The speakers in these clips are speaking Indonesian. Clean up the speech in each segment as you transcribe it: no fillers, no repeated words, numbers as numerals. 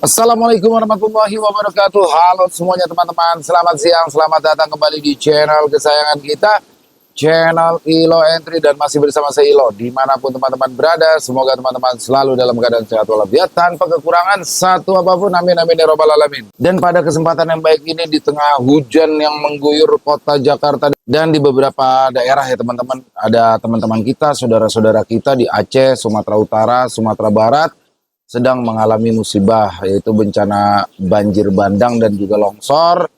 Assalamualaikum warahmatullahi wabarakatuh. Halo semuanya teman-teman, selamat siang, selamat datang kembali di channel kesayangan kita, channel Ilo Entry, dan masih bersama saya Ilo. Dimanapun teman-teman berada, semoga teman-teman selalu dalam keadaan sehat walafiat tanpa kekurangan satu apapun, amin amin ya robbal alamin. Dan pada kesempatan yang baik ini, di tengah hujan yang mengguyur kota Jakarta dan di beberapa daerah ya teman-teman, ada teman-teman kita, saudara-saudara kita di Aceh, Sumatera Utara, Sumatera Barat sedang mengalami musibah, yaitu bencana banjir bandang dan juga longsor.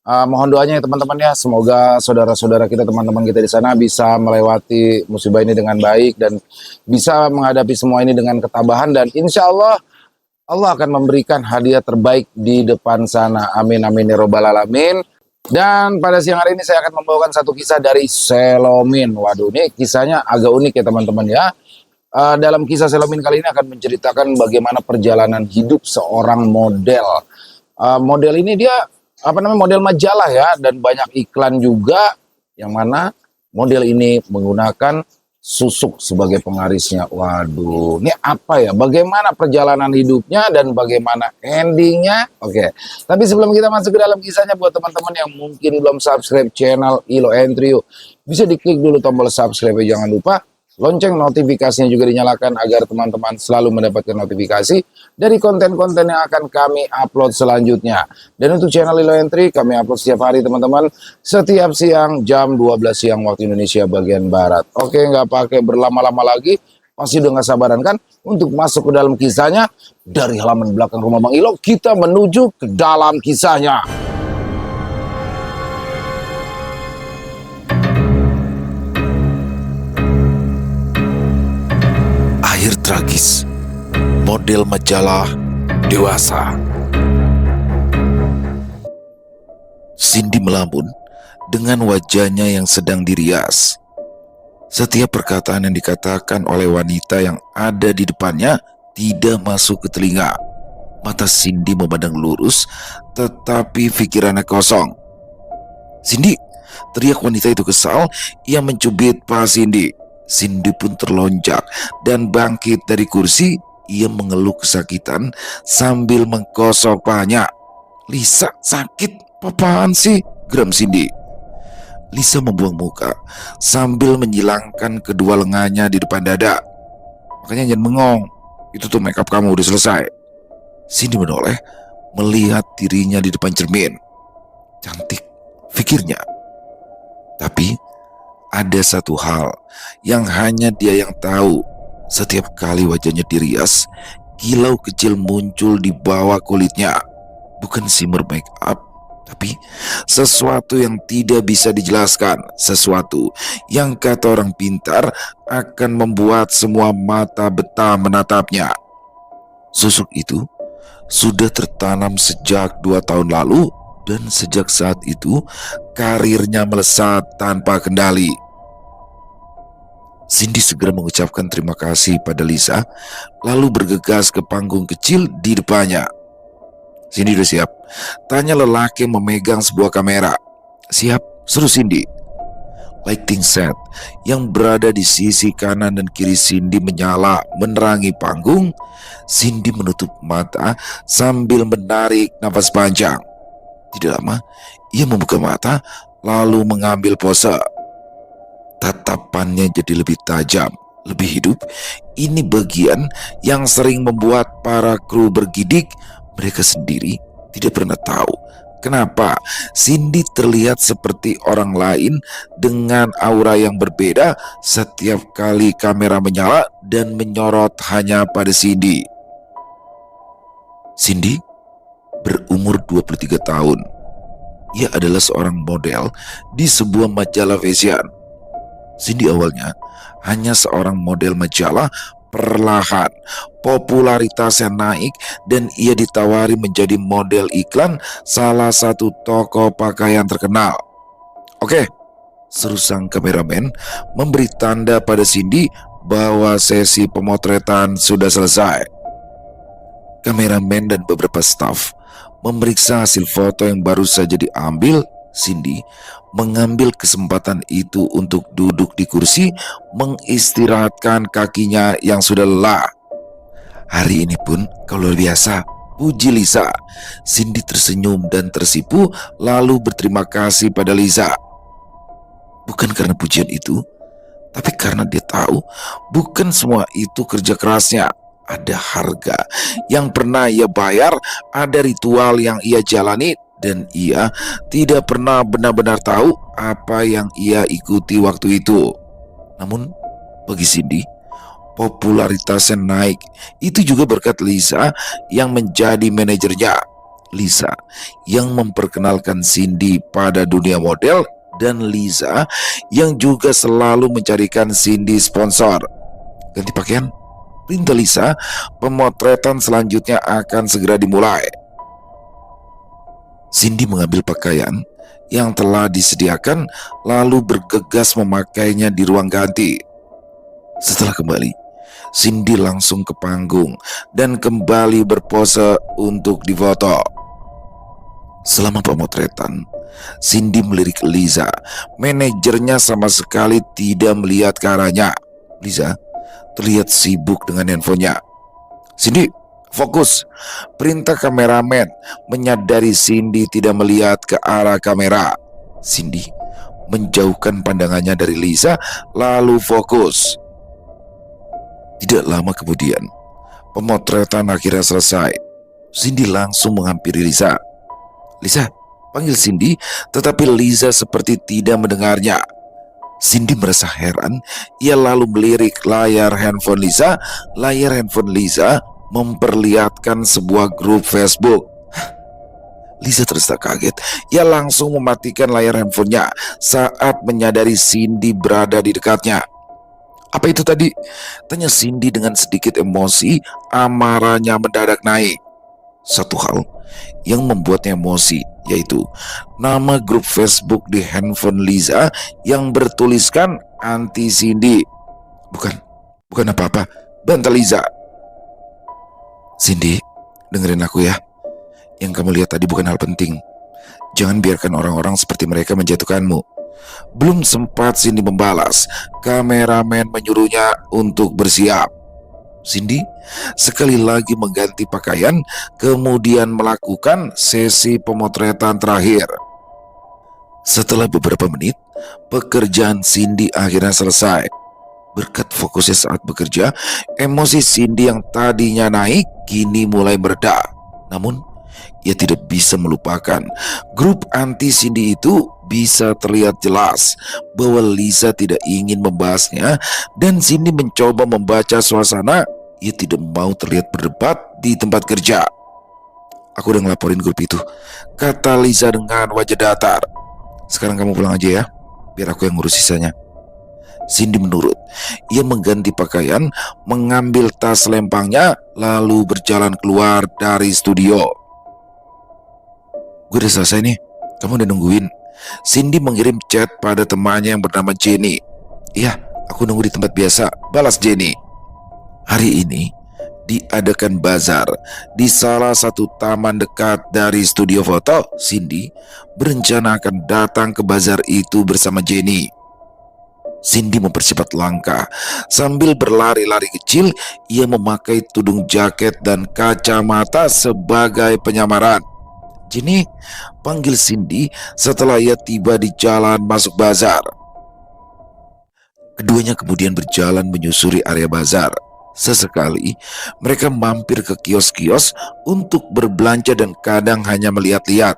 Mohon doanya ya teman-teman ya, semoga saudara-saudara kita, teman-teman kita di sana bisa melewati musibah ini dengan baik dan bisa menghadapi semua ini dengan ketabahan, dan insya Allah Allah akan memberikan hadiah terbaik di depan sana. Amin amin ya robbal alamin. Dan pada siang hari ini saya akan membawakan satu kisah dari Selomin. Waduh, ini kisahnya agak unik ya teman-teman ya. Dalam kisah Selomin kali ini akan menceritakan bagaimana perjalanan hidup seorang model. Model ini dia model majalah ya, dan banyak iklan juga, yang mana model ini menggunakan susuk sebagai penggarisnya. Waduh, ini apa ya? Bagaimana perjalanan hidupnya dan bagaimana endingnya? Oke. Tapi sebelum kita masuk ke dalam kisahnya, buat teman-teman yang mungkin belum subscribe channel Ilo Entry, bisa diklik dulu tombol subscribe, jangan lupa lonceng notifikasinya juga dinyalakan agar teman-teman selalu mendapatkan notifikasi dari konten-konten yang akan kami upload selanjutnya. Dan untuk channel Ilo Entry kami upload setiap hari teman-teman, setiap siang jam 12 siang waktu Indonesia bagian Barat. Oke, nggak pakai berlama-lama lagi, pasti udah nggak sabaran kan untuk masuk ke dalam kisahnya. Dari halaman belakang rumah Bang Ilo, kita menuju ke dalam kisahnya. Akhir tragis model majalah dewasa. Cindy melamun dengan wajahnya yang sedang dirias. Setiap perkataan yang dikatakan oleh wanita yang ada di depannya tidak masuk ke telinga. Mata Cindy memandang lurus, tetapi pikirannya kosong. "Cindy!" teriak wanita itu kesal. Ia mencubit paha Cindy. Cindy pun terlonjak dan bangkit dari kursi. Ia mengeluh kesakitan sambil menggosok pahanya. "Lisa, sakit, apaan sih?" geram Cindy. Lisa membuang muka sambil menyilangkan kedua lengannya di depan dada. "Makanya jangan bengong, itu tuh makeup kamu udah selesai." Cindy menoleh melihat dirinya di depan cermin. Cantik, pikirnya. Tapi ada satu hal yang hanya dia yang tahu. Setiap kali wajahnya dirias, kilau kecil muncul di bawah kulitnya. Bukan shimmer make up, tapi sesuatu yang tidak bisa dijelaskan. Sesuatu yang kata orang pintar akan membuat semua mata betah menatapnya. Susuk itu sudah tertanam sejak 2 tahun lalu, dan sejak saat itu karirnya melesat tanpa kendali. Cindy segera mengucapkan terima kasih pada Lisa, lalu bergegas ke panggung kecil di depannya. "Cindy udah siap?" tanya lelaki yang memegang sebuah kamera. "Siap," seru Cindy. Lighting set yang berada di sisi kanan dan kiri Cindy menyala menerangi panggung. Cindy menutup mata sambil menarik nafas panjang. Tidak lama, ia membuka mata lalu mengambil pose. Tatapannya jadi lebih tajam, lebih hidup. Ini bagian yang sering membuat para kru bergidik. Mereka sendiri tidak pernah tahu kenapa Cindy terlihat seperti orang lain dengan aura yang berbeda setiap kali kamera menyala dan menyorot hanya pada Cindy. Cindy berumur 23 tahun. Ia adalah seorang model di sebuah majalah fashion. Cindy awalnya hanya seorang model majalah. Perlahan popularitasnya naik dan ia ditawari menjadi model iklan salah satu toko pakaian terkenal. "Oke," seru sang kameramen memberi tanda pada Cindy bahwa sesi pemotretan sudah selesai. Kameramen dan beberapa staf memeriksa hasil foto yang baru saja diambil. Cindy mengambil kesempatan itu untuk duduk di kursi, mengistirahatkan kakinya yang sudah lelah. Hari ini pun kalau biasa, puji Lisa. Cindy tersenyum dan tersipu lalu berterima kasih pada Lisa. Bukan karena pujian itu, tapi karena dia tahu bukan semua itu kerja kerasnya. Ada harga yang pernah ia bayar, ada ritual yang ia jalani, dan ia tidak pernah benar-benar tahu apa yang ia ikuti waktu itu. Namun bagi Cindy, popularitasnya naik itu juga berkat Lisa yang menjadi manajernya. Lisa yang memperkenalkan Cindy pada dunia model, dan Lisa yang juga selalu mencarikan Cindy sponsor. Ganti pakaian, perintah Lisa, pemotretan selanjutnya akan segera dimulai. Cindy mengambil pakaian yang telah disediakan lalu bergegas memakainya di ruang ganti. Setelah kembali, Cindy langsung ke panggung dan kembali berpose untuk difoto. Selama pemotretan, Cindy melirik Lisa. Manajernya sama sekali tidak melihat ke arahnya. Lisa terlihat sibuk dengan handphonenya. Cindy, fokus. Perintah kameramen. Menyadari Cindy tidak melihat ke arah kamera, Cindy menjauhkan pandangannya dari Lisa lalu fokus. Tidak lama kemudian, pemotretan akhirnya selesai. Cindy langsung menghampiri Lisa. Lisa, panggil Cindy, tetapi Lisa seperti tidak mendengarnya. Cindy merasa heran. Ia lalu melirik layar handphone Lisa. Layar handphone Lisa memperlihatkan sebuah grup Facebook. Lisa terasa kaget. Ia langsung mematikan layar handphonenya saat menyadari Cindy berada di dekatnya. Apa itu tadi? Tanya Cindy dengan sedikit emosi. Amarahnya mendadak naik. Satu hal yang membuatnya emosi, yaitu nama grup Facebook di handphone Lisa yang bertuliskan anti Cindy. Bukan apa-apa, bantah Lisa. Cindy, dengerin aku ya. Yang kamu lihat tadi bukan hal penting. Jangan biarkan orang-orang seperti mereka menjatuhkanmu. Belum sempat Cindy membalas, kameramen menyuruhnya untuk bersiap. Cindy sekali lagi mengganti pakaian, kemudian melakukan sesi pemotretan terakhir. Setelah beberapa menit, pekerjaan Cindy akhirnya selesai. Berkat fokusnya saat bekerja, emosi Cindy yang tadinya naik kini mulai mereda. Namun, ia tidak bisa melupakan grup anti Cindy itu. Bisa terlihat jelas bahwa Lisa tidak ingin membahasnya, dan Cindy mencoba membaca suasana. Ia tidak mau terlihat berdebat di tempat kerja. Aku udah ngelaporin grup itu, kata Lisa dengan wajah datar. Sekarang kamu pulang aja ya, biar aku yang ngurus sisanya. Cindy menurut. Ia mengganti pakaian, mengambil tas lempangnya, lalu berjalan keluar dari studio. Gue udah selesai nih, kamu udah nungguin. Cindy mengirim chat pada temannya yang bernama Jenny. Iya, aku nunggu di tempat biasa, balas Jenny. Hari ini diadakan bazar di salah satu taman dekat dari studio foto. Cindy berencana akan datang ke bazar itu bersama Jenny. Cindy mempercepat langkah. Sambil berlari-lari kecil, ia memakai tudung jaket dan kacamata sebagai penyamaran. Jenny, panggil Cindy setelah ia tiba di jalan masuk bazar. Keduanya kemudian berjalan menyusuri area bazar. Sesekali mereka mampir ke kios-kios untuk berbelanja dan kadang hanya melihat-lihat.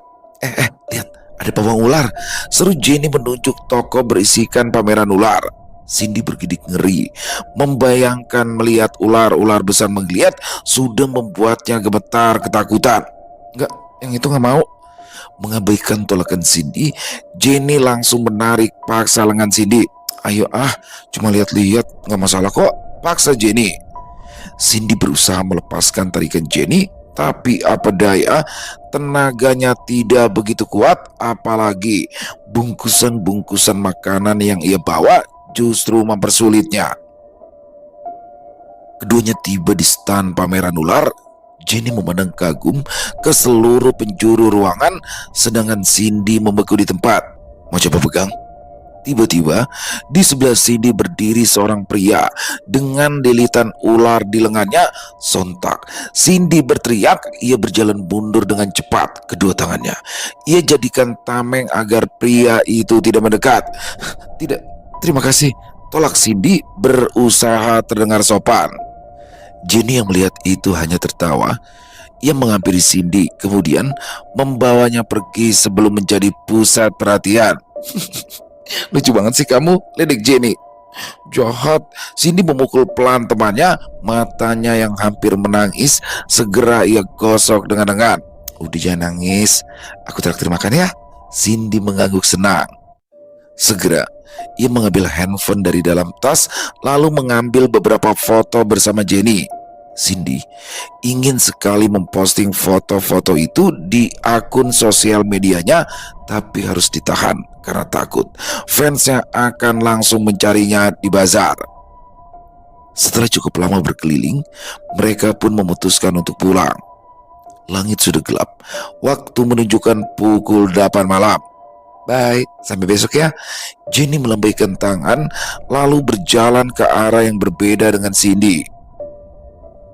Lihat, ada pawang ular, seru Jenny menunjuk toko berisikan pameran ular. Cindy bergidik ngeri. Membayangkan melihat ular-ular besar menggeliat sudah membuatnya gemetar ketakutan. Enggak, yang itu gak mau. Mengabaikan tolakan Cindy, Jenny langsung menarik paksa lengan Cindy. Ayo cuma lihat-lihat, gak masalah kok, paksa Jenny. Cindy berusaha melepaskan tarikan Jenny, tapi apa daya, tenaganya tidak begitu kuat. Apalagi bungkusan-bungkusan makanan yang ia bawa justru mempersulitnya. Keduanya tiba di stand pameran ular. Jenny memandang kagum ke seluruh penjuru ruangan, sedangkan Cindy membeku di tempat. Mau coba pegang? Tiba-tiba di sebelah Cindy berdiri seorang pria dengan lilitan ular di lengannya. Sontak Cindy berteriak. Ia berjalan mundur dengan cepat. Kedua tangannya ia jadikan tameng agar pria itu tidak mendekat. Tidak, terima kasih, tolak Cindy berusaha terdengar sopan. Jenny yang melihat itu hanya tertawa. Ia menghampiri Cindy kemudian membawanya pergi sebelum menjadi pusat perhatian. Lucu banget sih kamu, ledek Jenny. Jahat. Cindy memukul pelan temannya. Matanya yang hampir menangis segera ia gosok dengan tangan. Udah jangan nangis, aku traktir makan ya. Cindy mengangguk senang. Segera ia mengambil handphone dari dalam tas lalu mengambil beberapa foto bersama Jenny. Cindy ingin sekali memposting foto-foto itu di akun sosial medianya, tapi harus ditahan karena takut fansnya akan langsung mencarinya di bazar. Setelah cukup lama berkeliling, mereka pun memutuskan untuk pulang. Langit sudah gelap, waktu menunjukkan pukul 8 malam. Bye, sampai besok ya. Jenny melambaikan tangan lalu berjalan ke arah yang berbeda dengan Cindy.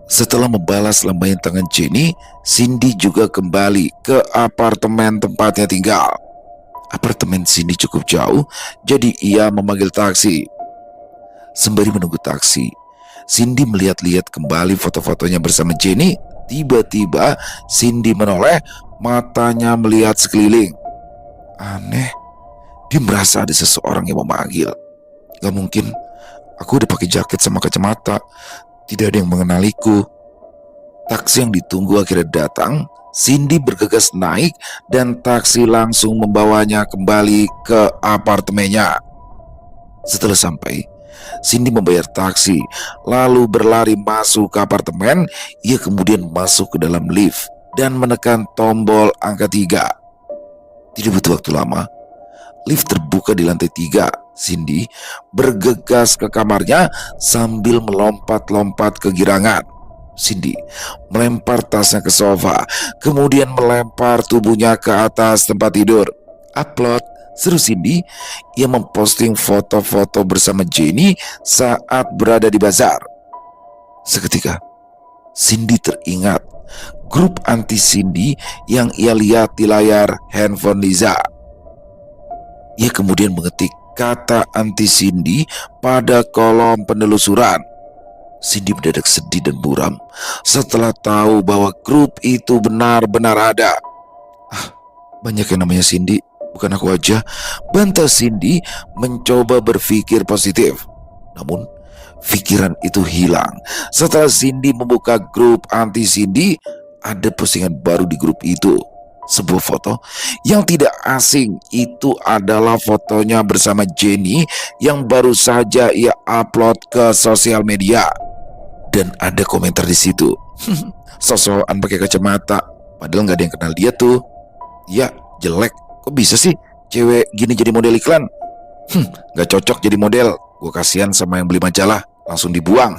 Setelah membalas lambaian tangan Jenny, Cindy juga kembali ke apartemen tempatnya tinggal. Apartemen Cindy cukup jauh, jadi ia memanggil taksi. Sembari menunggu taksi, Cindy melihat-lihat kembali foto-fotonya bersama Jenny. Tiba-tiba Cindy menoleh, matanya melihat sekeliling. Aneh, dia merasa ada seseorang yang memanggil. Gak mungkin, aku udah pakai jaket sama kacamata. Tidak ada yang mengenaliku. Taksi yang ditunggu akhirnya datang. Cindy bergegas naik dan taksi langsung membawanya kembali ke apartemennya. Setelah sampai, Cindy membayar taksi lalu berlari masuk ke apartemen. Ia kemudian masuk ke dalam lift dan menekan tombol angka 3. Tidak butuh waktu lama, lift terbuka di lantai 3. Cindy bergegas ke kamarnya sambil melompat-lompat ke girangan. Cindy melempar tasnya ke sofa, kemudian melempar tubuhnya ke atas tempat tidur. Upload, seru Cindy. Ia memposting foto-foto bersama Jenny saat berada di bazar. Seketika, Cindy teringat grup anti Cindy yang ia lihat di layar handphone Liza. Ia kemudian mengetik kata anti Cindy pada kolom penelusuran. Cindy mendadak sedih dan buram setelah tahu bahwa grup itu benar-benar ada. Banyak yang namanya Cindy, bukan aku aja, bantah Cindy mencoba berpikir positif. Namun pikiran itu hilang setelah Cindy membuka grup anti Cindy. Ada postingan baru di grup itu. Sebuah foto yang tidak asing. Itu adalah fotonya bersama Jenny yang baru saja ia upload ke sosial media. Dan ada komentar di situ. Sosokan pakai kacamata, padahal nggak ada yang kenal dia tuh. Ya, jelek. Kok bisa sih cewek gini jadi model iklan? Nggak cocok jadi model. Gue kasihan sama yang beli majalah. Langsung dibuang.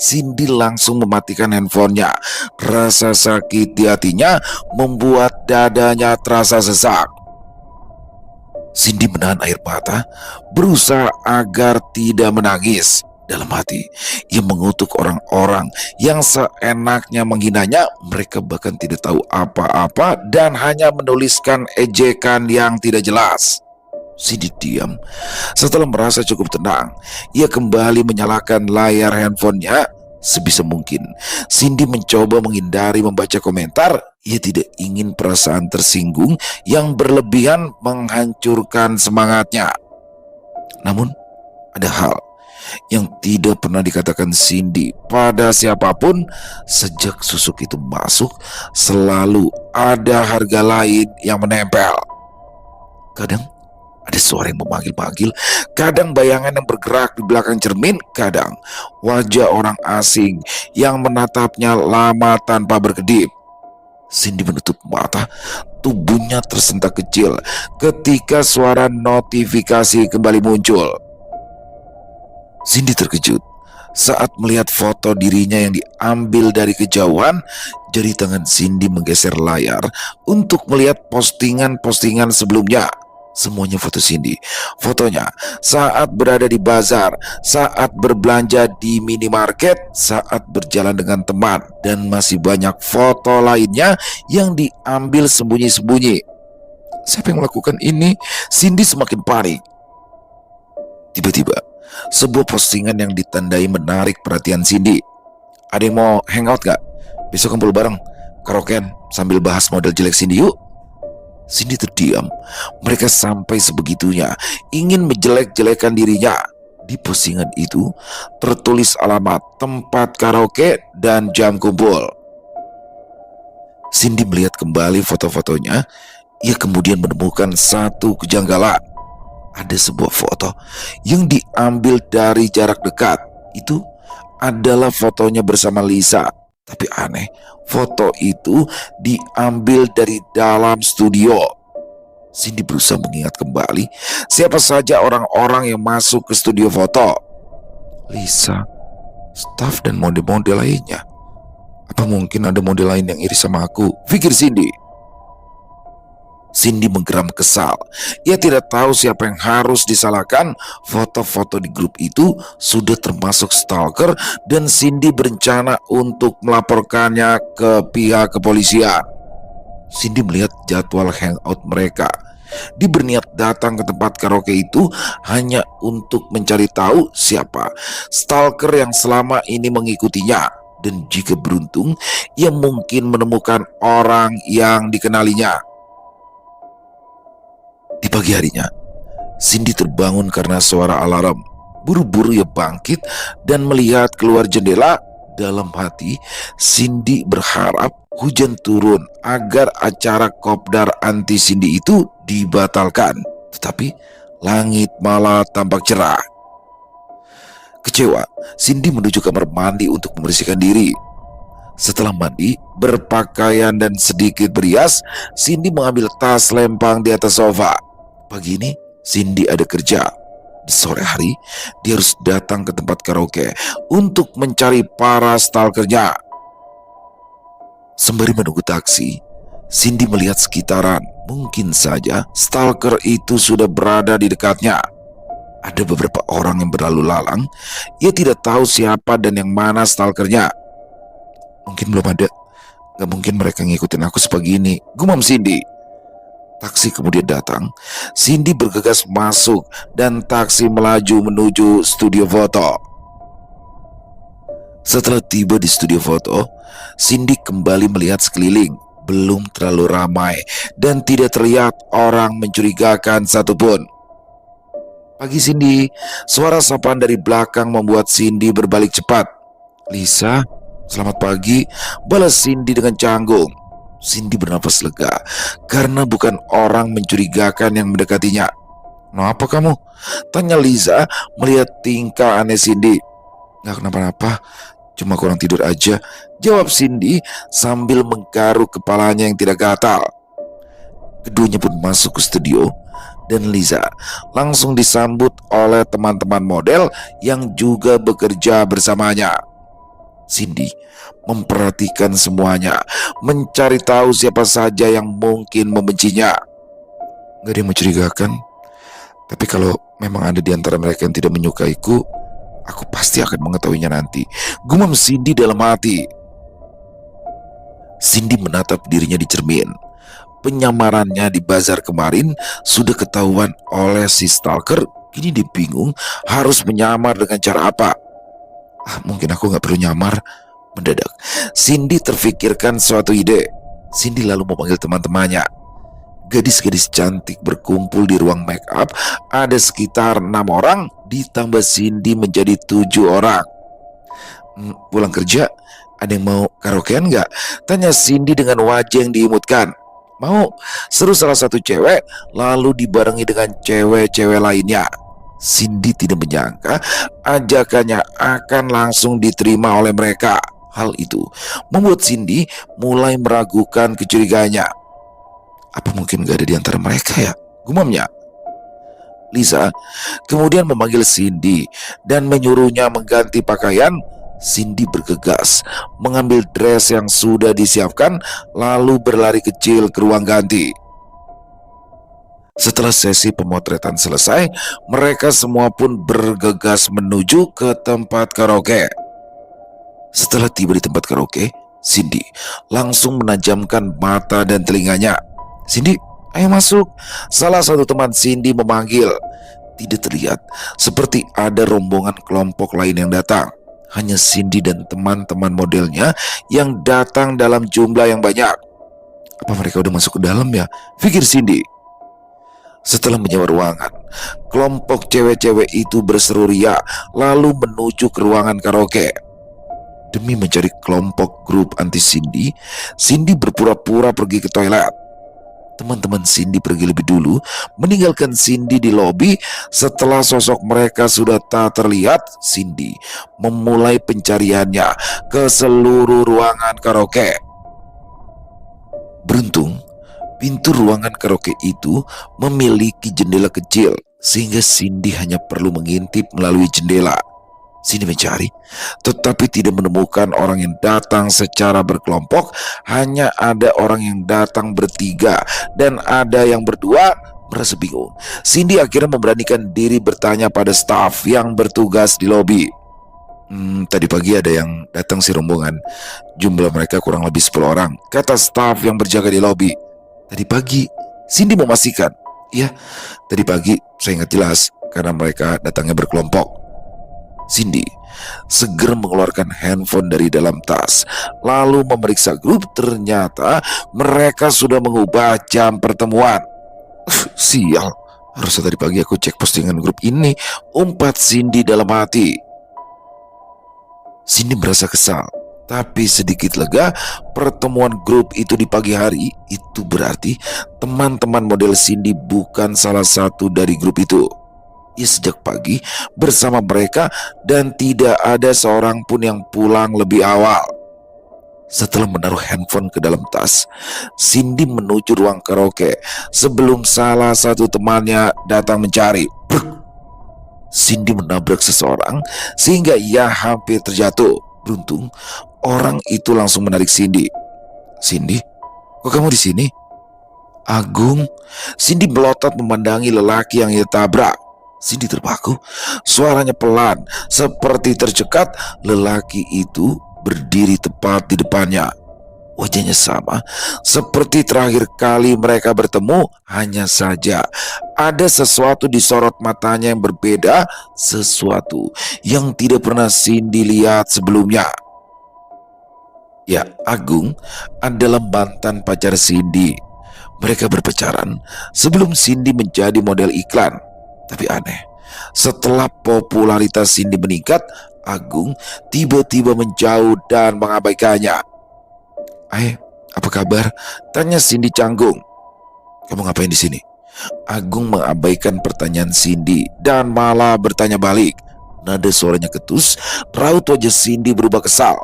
Cindy langsung mematikan handphonenya. Rasa sakit di hatinya membuat dadanya terasa sesak. Cindy menahan air mata, berusaha agar tidak menangis. Dalam hati, ia mengutuk orang-orang yang seenaknya menghinanya. Mereka bahkan tidak tahu apa-apa dan hanya menuliskan ejekan yang tidak jelas. Cindy diam. Setelah merasa cukup tenang, ia kembali menyalakan layar handphonenya. Sebisa mungkin, Cindy mencoba menghindari membaca komentar. Ia tidak ingin perasaan tersinggung yang berlebihan menghancurkan semangatnya. Namun, ada hal yang tidak pernah dikatakan Cindy pada siapapun. Sejak susuk itu masuk, selalu ada harga lain yang menempel. Kadang ada suara yang memanggil-manggil, kadang bayangan yang bergerak di belakang cermin, kadang wajah orang asing yang menatapnya lama tanpa berkedip. Cindy menutup mata, tubuhnya tersentak kecil ketika suara notifikasi kembali muncul. Cindy terkejut saat melihat foto dirinya yang diambil dari kejauhan. Jari tangan Cindy menggeser layar untuk melihat postingan-postingan sebelumnya. Semuanya foto Cindy. Fotonya saat berada di bazar, saat berbelanja di minimarket, saat berjalan dengan teman, dan masih banyak foto lainnya yang diambil sembunyi-sembunyi. Siapa yang melakukan ini? Cindy semakin panik. Tiba-tiba, sebuah postingan yang ditandai menarik perhatian Cindy. Ada yang mau hangout gak? Besok kumpul bareng, karaokean sambil bahas model jelek Cindy yuk. Cindy terdiam. Mereka sampai sebegitunya ingin menjelek-jelekan dirinya. Di postingan itu tertulis alamat tempat karaoke dan jam kumpul. Cindy melihat kembali foto-fotonya. Ia kemudian menemukan satu kejanggalan. Ada sebuah foto yang diambil dari jarak dekat. Itu adalah fotonya bersama Lisa. Tapi aneh, foto itu diambil dari dalam studio. Cindy berusaha mengingat kembali siapa saja orang-orang yang masuk ke studio foto. Lisa, staf dan model-model lainnya. Apa mungkin ada model lain yang iri sama aku? Pikir Cindy. Cindy menggeram kesal. Ia tidak tahu siapa yang harus disalahkan. Foto-foto di grup itu sudah termasuk stalker dan Cindy berencana untuk melaporkannya ke pihak kepolisian. Cindy melihat jadwal hangout mereka. Dia berniat datang ke tempat karaoke itu hanya untuk mencari tahu siapa stalker yang selama ini mengikutinya. Dan jika beruntung, ia mungkin menemukan orang yang dikenalinya. Di pagi harinya, Cindy terbangun karena suara alarm. Buru-buru ia bangkit dan melihat keluar jendela. Dalam hati, Cindy berharap hujan turun agar acara kopdar anti Cindy itu dibatalkan. Tetapi langit malah tampak cerah. Kecewa, Cindy menuju kamar mandi untuk membersihkan diri. Setelah mandi, berpakaian dan sedikit berias, Cindy mengambil tas lempang di atas sofa. Pagi ini, Cindy ada kerja. Di sore hari, dia harus datang ke tempat karaoke untuk mencari para stalkernya. Sembari menunggu taksi, Cindy melihat sekitaran. Mungkin saja stalker itu sudah berada di dekatnya. Ada beberapa orang yang berlalu lalang. Ia tidak tahu siapa dan yang mana stalkernya. Mungkin belum ada. Gak mungkin mereka ngikutin aku sepagi ini, gumam Cindy. Taksi kemudian datang. Cindy bergegas masuk dan taksi melaju menuju studio foto. Setelah tiba di studio foto, Cindy kembali melihat sekeliling. Belum terlalu ramai dan tidak terlihat orang mencurigakan satupun. Pagi Cindy, suara sapaan dari belakang membuat Cindy berbalik cepat. Lisa, selamat pagi, balas Cindy dengan canggung. Cindy bernapas lega karena bukan orang mencurigakan yang mendekatinya. "Kenapa kamu?" tanya Lisa melihat tingkah aneh Cindy. "Gak kenapa-napa, cuma kurang tidur aja," jawab Cindy sambil menggaruk kepalanya yang tidak gatal. Keduanya pun masuk ke studio dan Lisa langsung disambut oleh teman-teman model yang juga bekerja bersamanya. Cindy memperhatikan semuanya, mencari tahu siapa saja yang mungkin membencinya. Gak ada yang mencurigakan, tapi kalau memang ada di antara mereka yang tidak menyukaiku, aku pasti akan mengetahuinya nanti, gumam Cindy dalam hati. Cindy menatap dirinya di cermin. Penyamarannya di bazar kemarin sudah ketahuan oleh si stalker. Kini dia bingung harus menyamar dengan cara apa. Mungkin aku gak perlu nyamar. Mendadak Cindy terfikirkan suatu ide. Cindy lalu memanggil teman-temannya. Gadis-gadis cantik berkumpul di ruang make up. Ada sekitar 6 orang, ditambah Cindy menjadi 7 orang. Pulang kerja, ada yang mau karaokean gak? Tanya Cindy dengan wajah yang diimutkan. Mau, seru salah satu cewek, lalu dibarengi dengan cewek-cewek lainnya. Cindy tidak menyangka ajakannya akan langsung diterima oleh mereka. Hal itu membuat Cindy mulai meragukan kecurigaannya. Apa mungkin gak ada di antara mereka ya? Gumamnya. Lisa kemudian memanggil Cindy dan menyuruhnya mengganti pakaian. Cindy bergegas mengambil dress yang sudah disiapkan lalu berlari kecil ke ruang ganti. Setelah sesi pemotretan selesai, mereka semua pun bergegas menuju ke tempat karaoke. Setelah tiba di tempat karaoke, Cindy langsung menajamkan mata dan telinganya. "Cindy, ayo masuk." Salah satu teman Cindy memanggil. Tidak terlihat seperti ada rombongan kelompok lain yang datang. Hanya Cindy dan teman-teman modelnya yang datang dalam jumlah yang banyak. Apa mereka udah masuk ke dalam ya? Pikir Cindy. Setelah menyewa ruangan, kelompok cewek-cewek itu berseru ria lalu menuju ke ruangan karaoke. Demi mencari kelompok grup anti Cindy, Cindy berpura-pura pergi ke toilet. Teman-teman Cindy pergi lebih dulu, meninggalkan Cindy di lobi. Setelah sosok mereka sudah tak terlihat, Cindy memulai pencariannya ke seluruh ruangan karaoke. Beruntung, pintu ruangan karaoke itu memiliki jendela kecil, sehingga Cindy hanya perlu mengintip melalui jendela. Cindy mencari, tetapi tidak menemukan orang yang datang secara berkelompok. Hanya ada orang yang datang bertiga dan ada yang berdua. Merasa bingung, Cindy akhirnya memberanikan diri bertanya pada staf yang bertugas di lobi. Tadi pagi ada yang datang si rombongan. Jumlah mereka kurang lebih 10 orang, kata staf yang berjaga di lobi. Tadi pagi, Cindy memastikan. Ya, tadi pagi saya ingat jelas karena mereka datangnya berkelompok. Cindy segera mengeluarkan handphone dari dalam tas, lalu memeriksa grup. Ternyata mereka sudah mengubah jam pertemuan. Sial, harusnya tadi pagi aku cek postingan grup ini, umpat Cindy dalam hati. Cindy merasa kesal, tapi sedikit lega. Pertemuan grup itu di pagi hari, itu berarti teman-teman model Cindy bukan salah satu dari grup itu. Ia sejak pagi bersama mereka dan tidak ada seorang pun yang pulang lebih awal. Setelah menaruh handphone ke dalam tas, Cindy menuju ruang karaoke sebelum salah satu temannya datang mencari. Bruk! Cindy menabrak seseorang sehingga ia hampir terjatuh. Beruntung, orang itu langsung menarik Cindy. "Cindy, kok kamu di sini?" "Agung." Cindy melotot memandangi lelaki yang ia tabrak. Cindy terpaku, suaranya pelan, seperti tercekat. Lelaki itu berdiri tepat di depannya. Wajahnya sama seperti terakhir kali mereka bertemu. Hanya saja ada sesuatu di sorot matanya yang berbeda, sesuatu yang tidak pernah Cindy lihat sebelumnya. Ya, Agung adalah mantan pacar Cindy. Mereka berpacaran sebelum Cindy menjadi model iklan. Tapi aneh, setelah popularitas Cindy meningkat, Agung tiba-tiba menjauh dan mengabaikannya. Apa kabar?" tanya Cindy canggung. "Kamu ngapain di sini?" Agung mengabaikan pertanyaan Cindy dan malah bertanya balik. Nada suaranya ketus, raut wajah Cindy berubah kesal.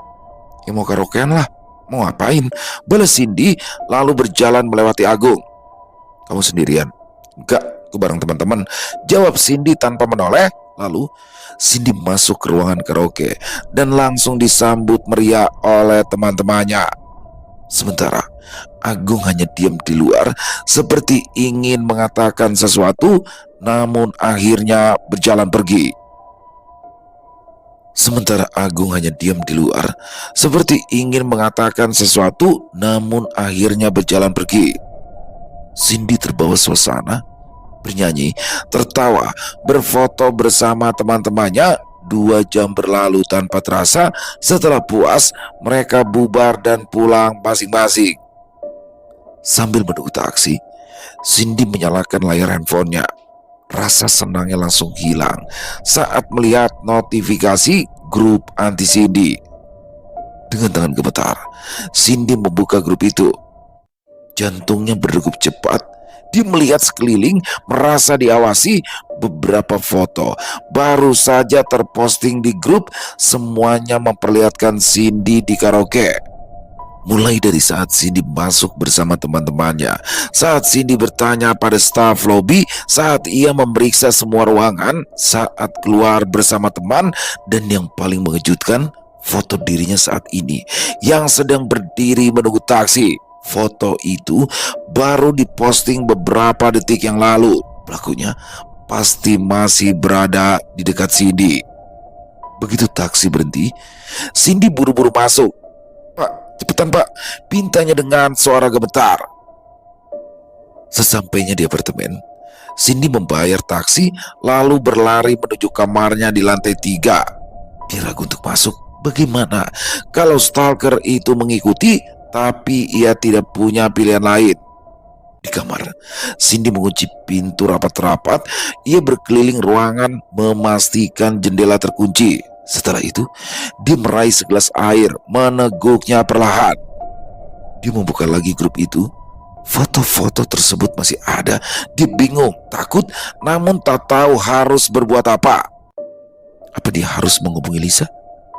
"Ya mau karaokean lah, mau ngapain?" balas Cindy lalu berjalan melewati Agung. "Kamu sendirian?" "Enggak, aku bareng teman-teman," jawab Cindy tanpa menoleh. Lalu Cindy masuk ke ruangan karaoke dan langsung disambut meriah oleh teman-temannya. Sementara Agung hanya diam di luar, seperti ingin mengatakan sesuatu, namun akhirnya berjalan pergi. Sementara Agung hanya diam di luar, seperti ingin mengatakan sesuatu, namun akhirnya berjalan pergi. Cindy terbawa suasana, bernyanyi, tertawa, berfoto bersama teman-temannya. 2 jam berlalu tanpa terasa. Setelah puas, mereka bubar dan pulang masing-masing. Sambil menunggu taksi, Cindy menyalakan layar handphonenya. Rasa senangnya langsung hilang saat melihat notifikasi grup anti Cindy. Dengan tangan gemetar, Cindy membuka grup itu. Jantungnya berdegup cepat. Dia melihat sekeliling, merasa diawasi. Beberapa foto baru saja terposting di grup, semuanya memperlihatkan Cindy di karaoke. Mulai dari saat Cindy masuk bersama teman-temannya, saat Cindy bertanya pada staf lobi, saat ia memeriksa semua ruangan, saat keluar bersama teman, dan yang paling mengejutkan, foto dirinya saat ini yang sedang berdiri menunggu taksi. Foto itu baru diposting beberapa detik yang lalu. Pelakunya pasti masih berada di dekat Cindy. Begitu taksi berhenti, Cindy buru-buru masuk. "Pak, cepetan pak," pintanya dengan suara gemetar. Sesampainya di apartemen, Cindy membayar taksi lalu berlari menuju kamarnya di lantai 3. Dia ragu untuk masuk. Bagaimana kalau stalker itu mengikuti, tapi ia tidak punya pilihan lain? Di kamar, Cindy mengunci pintu rapat-rapat. Ia berkeliling ruangan memastikan jendela terkunci. Setelah itu, dia meraih segelas air, meneguknya perlahan. Dia membuka lagi grup itu. Foto-foto tersebut masih ada. Dia bingung, takut, namun tak tahu harus berbuat apa. Apa dia harus menghubungi Lisa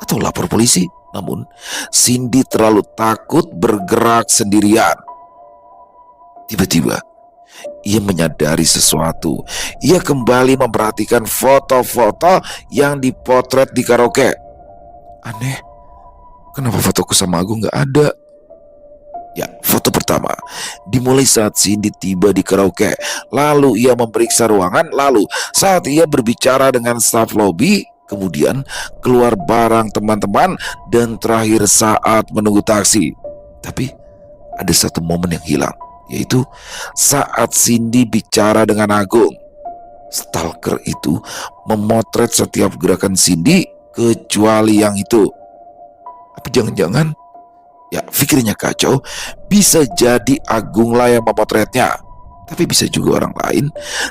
atau lapor polisi? Namun, Cindy terlalu takut bergerak sendirian. Tiba-tiba, ia menyadari sesuatu. Ia kembali memperhatikan foto-foto yang dipotret di karaoke. Aneh, kenapa fotoku sama Agung gak ada? Ya, foto pertama dimulai saat Cindy tiba di karaoke. Lalu ia memeriksa ruangan. Lalu saat ia berbicara dengan staf lobby. Kemudian keluar barang teman-teman. Dan terakhir saat menunggu taksi. Tapi ada satu momen yang hilang, yaitu saat Cindy bicara dengan Agung. Stalker itu memotret setiap gerakan Cindy kecuali yang itu. Tapi jangan-jangan, ya pikirnya kacau, bisa jadi Agunglah yang memotretnya. Tapi bisa juga orang lain.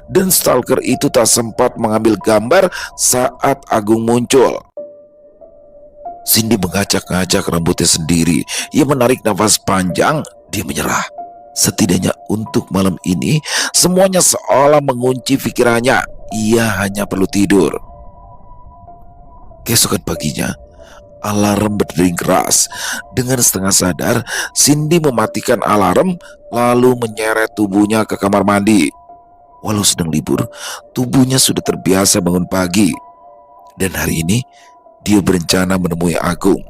Dan stalker itu tak sempat mengambil gambar saat Agung muncul. Cindy mengacak-ngacak rambutnya sendiri. Ia menarik nafas panjang. Dia menyerah. Setidaknya untuk malam ini, semuanya seolah mengunci pikirannya. Ia hanya perlu tidur. Keesokan paginya, alarm berdering keras. Dengan setengah sadar, Cindy mematikan alarm lalu menyeret tubuhnya ke kamar mandi. Walau sedang libur, tubuhnya sudah terbiasa bangun pagi. Dan hari ini, dia berencana menemui Agung.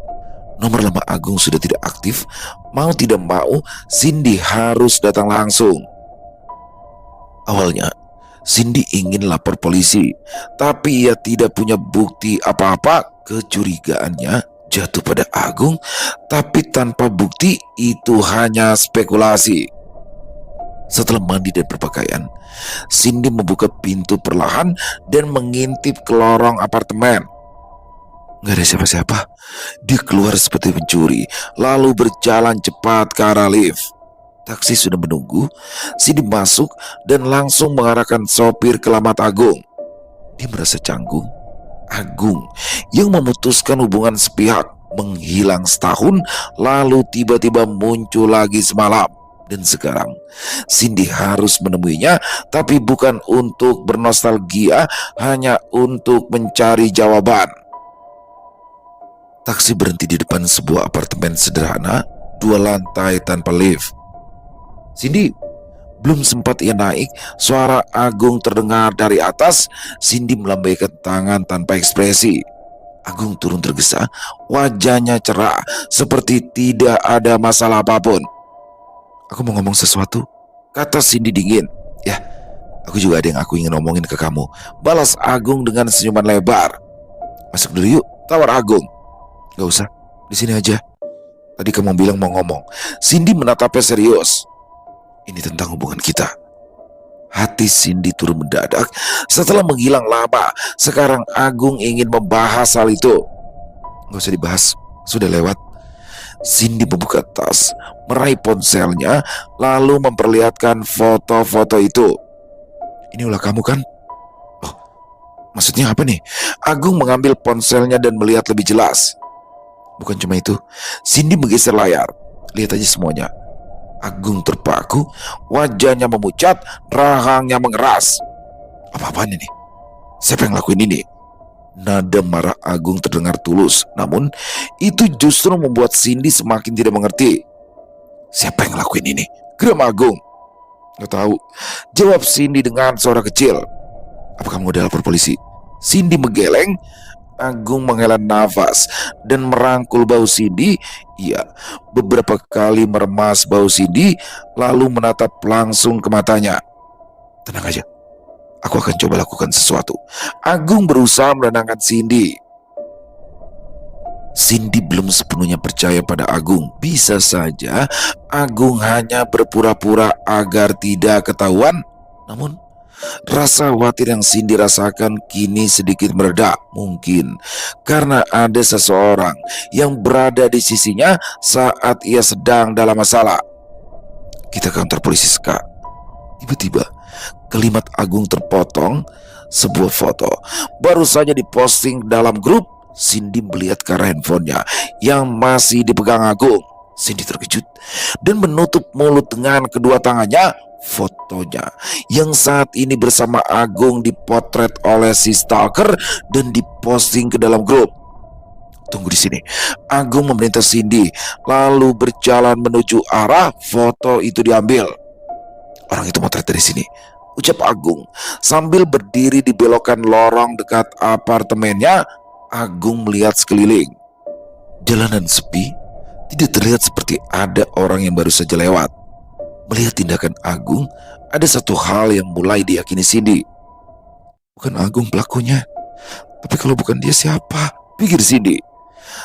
Nomor lama Agung sudah tidak aktif. Mau tidak mau, Cindy harus datang langsung. Awalnya, Cindy ingin lapor polisi, tapi ia tidak punya bukti apa-apa. Kecurigaannya jatuh pada Agung, tapi tanpa bukti itu hanya spekulasi. Setelah mandi dan berpakaian, Cindy membuka pintu perlahan dan mengintip ke lorong apartemen. Gak ada siapa-siapa. Dia keluar seperti pencuri, lalu berjalan cepat ke arah lift. Taksi sudah menunggu. Cindy masuk dan langsung mengarahkan sopir ke alamat Agung. Dia merasa canggung. Agung yang memutuskan hubungan sepihak, menghilang setahun, lalu tiba-tiba muncul lagi semalam. Dan sekarang Cindy harus menemuinya, tapi bukan untuk bernostalgia, hanya untuk mencari jawaban. Taksi berhenti di depan sebuah apartemen sederhana, 2 lantai tanpa lift. Cindy, belum sempat ia naik, suara Agung terdengar dari atas. Cindy melambaikan tangan tanpa ekspresi. Agung turun tergesa, wajahnya cerah, seperti tidak ada masalah apapun. "Aku mau ngomong sesuatu," kata Cindy dingin. "Ya, aku juga ada yang aku ingin ngomongin ke kamu," balas Agung dengan senyuman lebar. "Masuk dulu yuk," tawar Agung. "Gak usah, di sini aja. Tadi kamu bilang mau ngomong." Cindy menatapnya serius. "Ini tentang hubungan kita." Hati Cindy turun mendadak. Setelah menghilang lama, sekarang Agung ingin membahas hal itu. "Gak usah dibahas, sudah lewat." Cindy membuka tas, meraih ponselnya, lalu memperlihatkan foto-foto itu. "Ini ulah kamu kan?" "Oh, maksudnya apa nih?" Agung mengambil ponselnya dan melihat lebih jelas. "Bukan cuma itu." Cindy menggeser layar. "Lihat aja semuanya." Agung terpaku, wajahnya memucat, rahangnya mengeras. "Apa-apaan ini? Siapa yang lakuin ini?" Nada marah Agung terdengar tulus, namun itu justru membuat Cindy semakin tidak mengerti. "Siapa yang lakuin ini?" geram Agung. "Gak tahu," jawab Cindy dengan suara kecil. "Apa kamu udah lapor polisi?" Cindy menggeleng. Agung menghela nafas dan merangkul bahu Cindy. Ia beberapa kali meremas bahu Cindy lalu menatap langsung ke matanya. Tenang aja, aku akan coba lakukan sesuatu. Agung berusaha menenangkan Cindy. Cindy belum sepenuhnya percaya pada Agung. Bisa saja Agung hanya berpura-pura agar tidak ketahuan. Namun rasa khawatir yang Cindy rasakan kini sedikit mereda. Mungkin karena ada seseorang yang berada di sisinya saat ia sedang dalam masalah. Kita kantor polisi Ska. Tiba-tiba kalimat Agung terpotong. Sebuah foto baru saja diposting dalam grup. Cindy melihat ke arah handphonenya yang masih dipegang Agung. Cindy terkejut dan menutup mulut dengan kedua tangannya. Fotonya yang saat ini bersama Agung dipotret oleh si stalker dan diposting ke dalam grup. Tunggu di sini. Agung memerintah Cindy lalu berjalan menuju arah foto itu diambil. Orang itu motret dari sini, ucap Agung sambil berdiri di belokan lorong dekat apartemennya. Agung melihat sekeliling. Jalanan sepi, tidak terlihat seperti ada orang yang baru saja lewat. Melihat tindakan Agung, ada satu hal yang mulai diyakini Cindy. Bukan Agung pelakunya, tapi kalau bukan dia siapa? Pikir Cindy.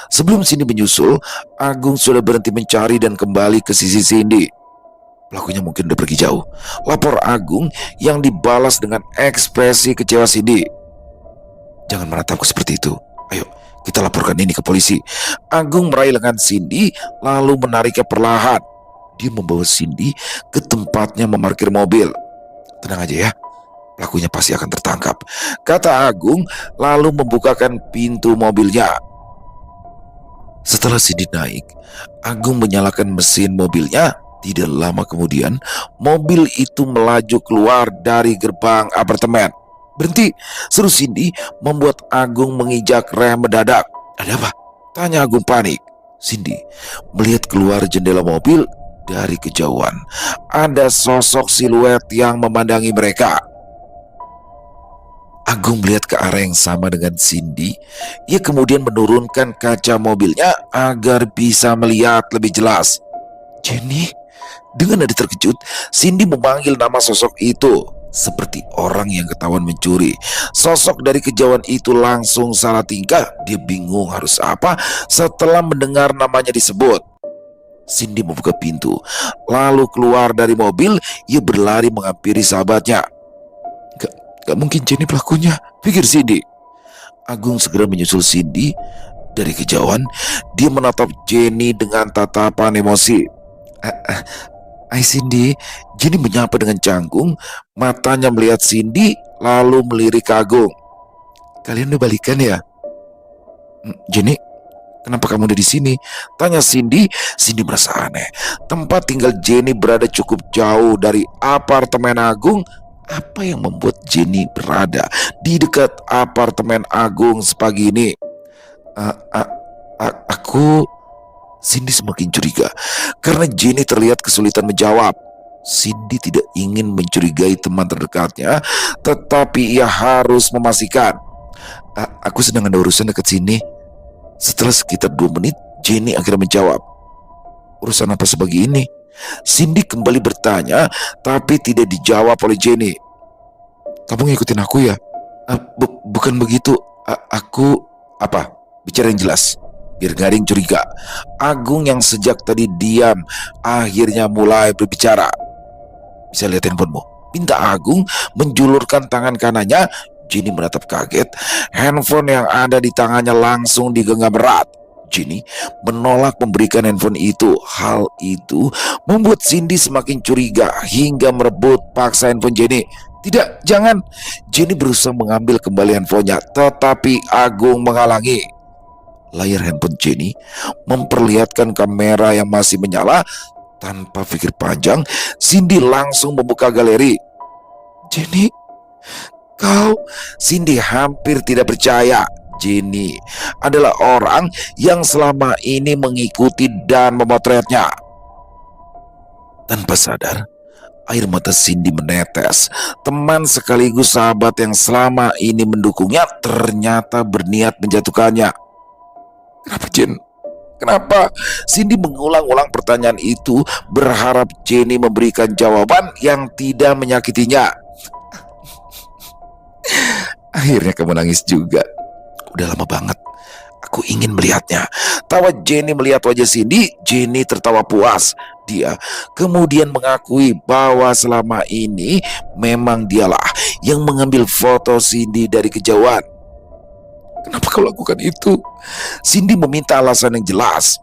Sebelum Cindy menyusul, Agung sudah berhenti mencari dan kembali ke sisi Cindy. Pelakunya mungkin udah pergi jauh, lapor Agung yang dibalas dengan ekspresi kecewa Cindy. Jangan menatapku seperti itu. Ayo, kita laporkan ini ke polisi. Agung meraih lengan Cindy lalu menariknya perlahan. Dia membawa Cindy ke tempatnya memarkir mobil. Tenang aja ya, pelakunya pasti akan tertangkap, kata Agung lalu membukakan pintu mobilnya. Setelah Cindy naik, Agung menyalakan mesin mobilnya. Tidak lama kemudian, mobil itu melaju keluar dari gerbang apartemen. Berhenti, seru Cindy membuat Agung menginjak rem mendadak. Ada apa? Tanya Agung panik. Cindy melihat keluar jendela mobil. Dari kejauhan ada sosok siluet yang memandangi mereka. Agung melihat ke arah yang sama dengan Cindy. Ia kemudian menurunkan kaca mobilnya agar bisa melihat lebih jelas. Jenny? Dengan nada terkejut, Cindy memanggil nama sosok itu. Seperti orang yang ketahuan mencuri. Sosok dari kejauhan itu langsung salah tingkah. Dia bingung harus apa setelah mendengar namanya disebut. Cindy membuka pintu, lalu keluar dari mobil. Ia berlari menghampiri sahabatnya. Gak mungkin Jenny pelakunya, pikir Cindy. Agung segera menyusul Cindy. Dari kejauhan, dia menatap Jenny dengan tatapan emosi. Hai Cindy. Jenny menyapa dengan canggung. Matanya melihat Cindy lalu melirik ke Agung. Kalian udah balikan ya? Jenny, kenapa kamu ada di sini? Tanya Cindy. Cindy merasa aneh. Tempat tinggal Jenny berada cukup jauh dari apartemen Agung. Apa yang membuat Jenny berada di dekat apartemen Agung sepagi ini? Aku... Cindy semakin curiga karena Jenny terlihat kesulitan menjawab. Cindy tidak ingin mencurigai teman terdekatnya, tetapi ia harus memastikan. Aku sedang ada urusan dekat sini. Setelah sekitar 2 menit, Jenny akhirnya menjawab. Urusan apa sebagi ini? Cindy kembali bertanya, tapi tidak dijawab oleh Jenny. Kamu ngikutin aku ya? Bukan begitu. Aku... Apa? Bicara yang jelas, biar gak ada yang curiga. Agung yang sejak tadi diam akhirnya mulai berbicara. Bisa lihat handphonemu? Minta Agung menjulurkan tangan kanannya. Jenny menatap kaget. Handphone yang ada di tangannya langsung digenggam erat. Jenny menolak memberikan handphone itu. Hal itu membuat Cindy semakin curiga hingga merebut paksa handphone Jenny. Tidak, jangan. Jenny berusaha mengambil kembali handphonenya, tetapi Agung menghalangi. Layar handphone Jenny memperlihatkan kamera yang masih menyala. Tanpa pikir panjang, Cindy langsung membuka galeri. Jenny, kau? Cindy hampir tidak percaya. Jenny adalah orang yang selama ini mengikuti dan memotretnya. Tanpa sadar, Air mata Cindy menetes. Teman sekaligus sahabat yang selama ini mendukungnya ternyata berniat menjatuhkannya. Kenapa, Jen? Kenapa? Cindy mengulang-ulang pertanyaan itu, berharap Jenny memberikan jawaban yang tidak menyakitinya. Akhirnya kamu nangis juga. Udah lama banget. Aku ingin melihatnya. Tawa Jenny melihat wajah Cindy. Jenny tertawa puas. Dia kemudian mengakui bahwa selama ini memang dialah yang mengambil foto Cindy dari kejauhan. Kenapa kau lakukan itu? Cindy meminta alasan yang jelas.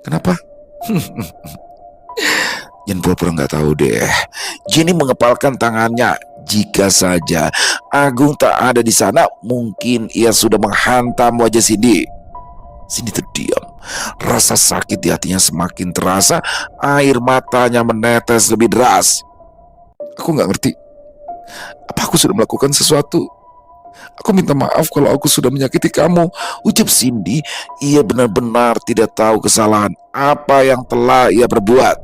Kenapa? Jangan pura-pura nggak tahu deh. Jenny mengepalkan tangannya. Jika saja Agung tak ada di sana, mungkin ia sudah menghantam wajah Cindy. Cindy terdiam. Rasa sakit di hatinya semakin terasa. Air matanya menetes lebih deras. Aku nggak ngerti. Apa aku sudah melakukan sesuatu? Aku minta maaf kalau aku sudah menyakiti kamu, ucap Cindy. Ia benar-benar tidak tahu kesalahan apa yang telah ia perbuat.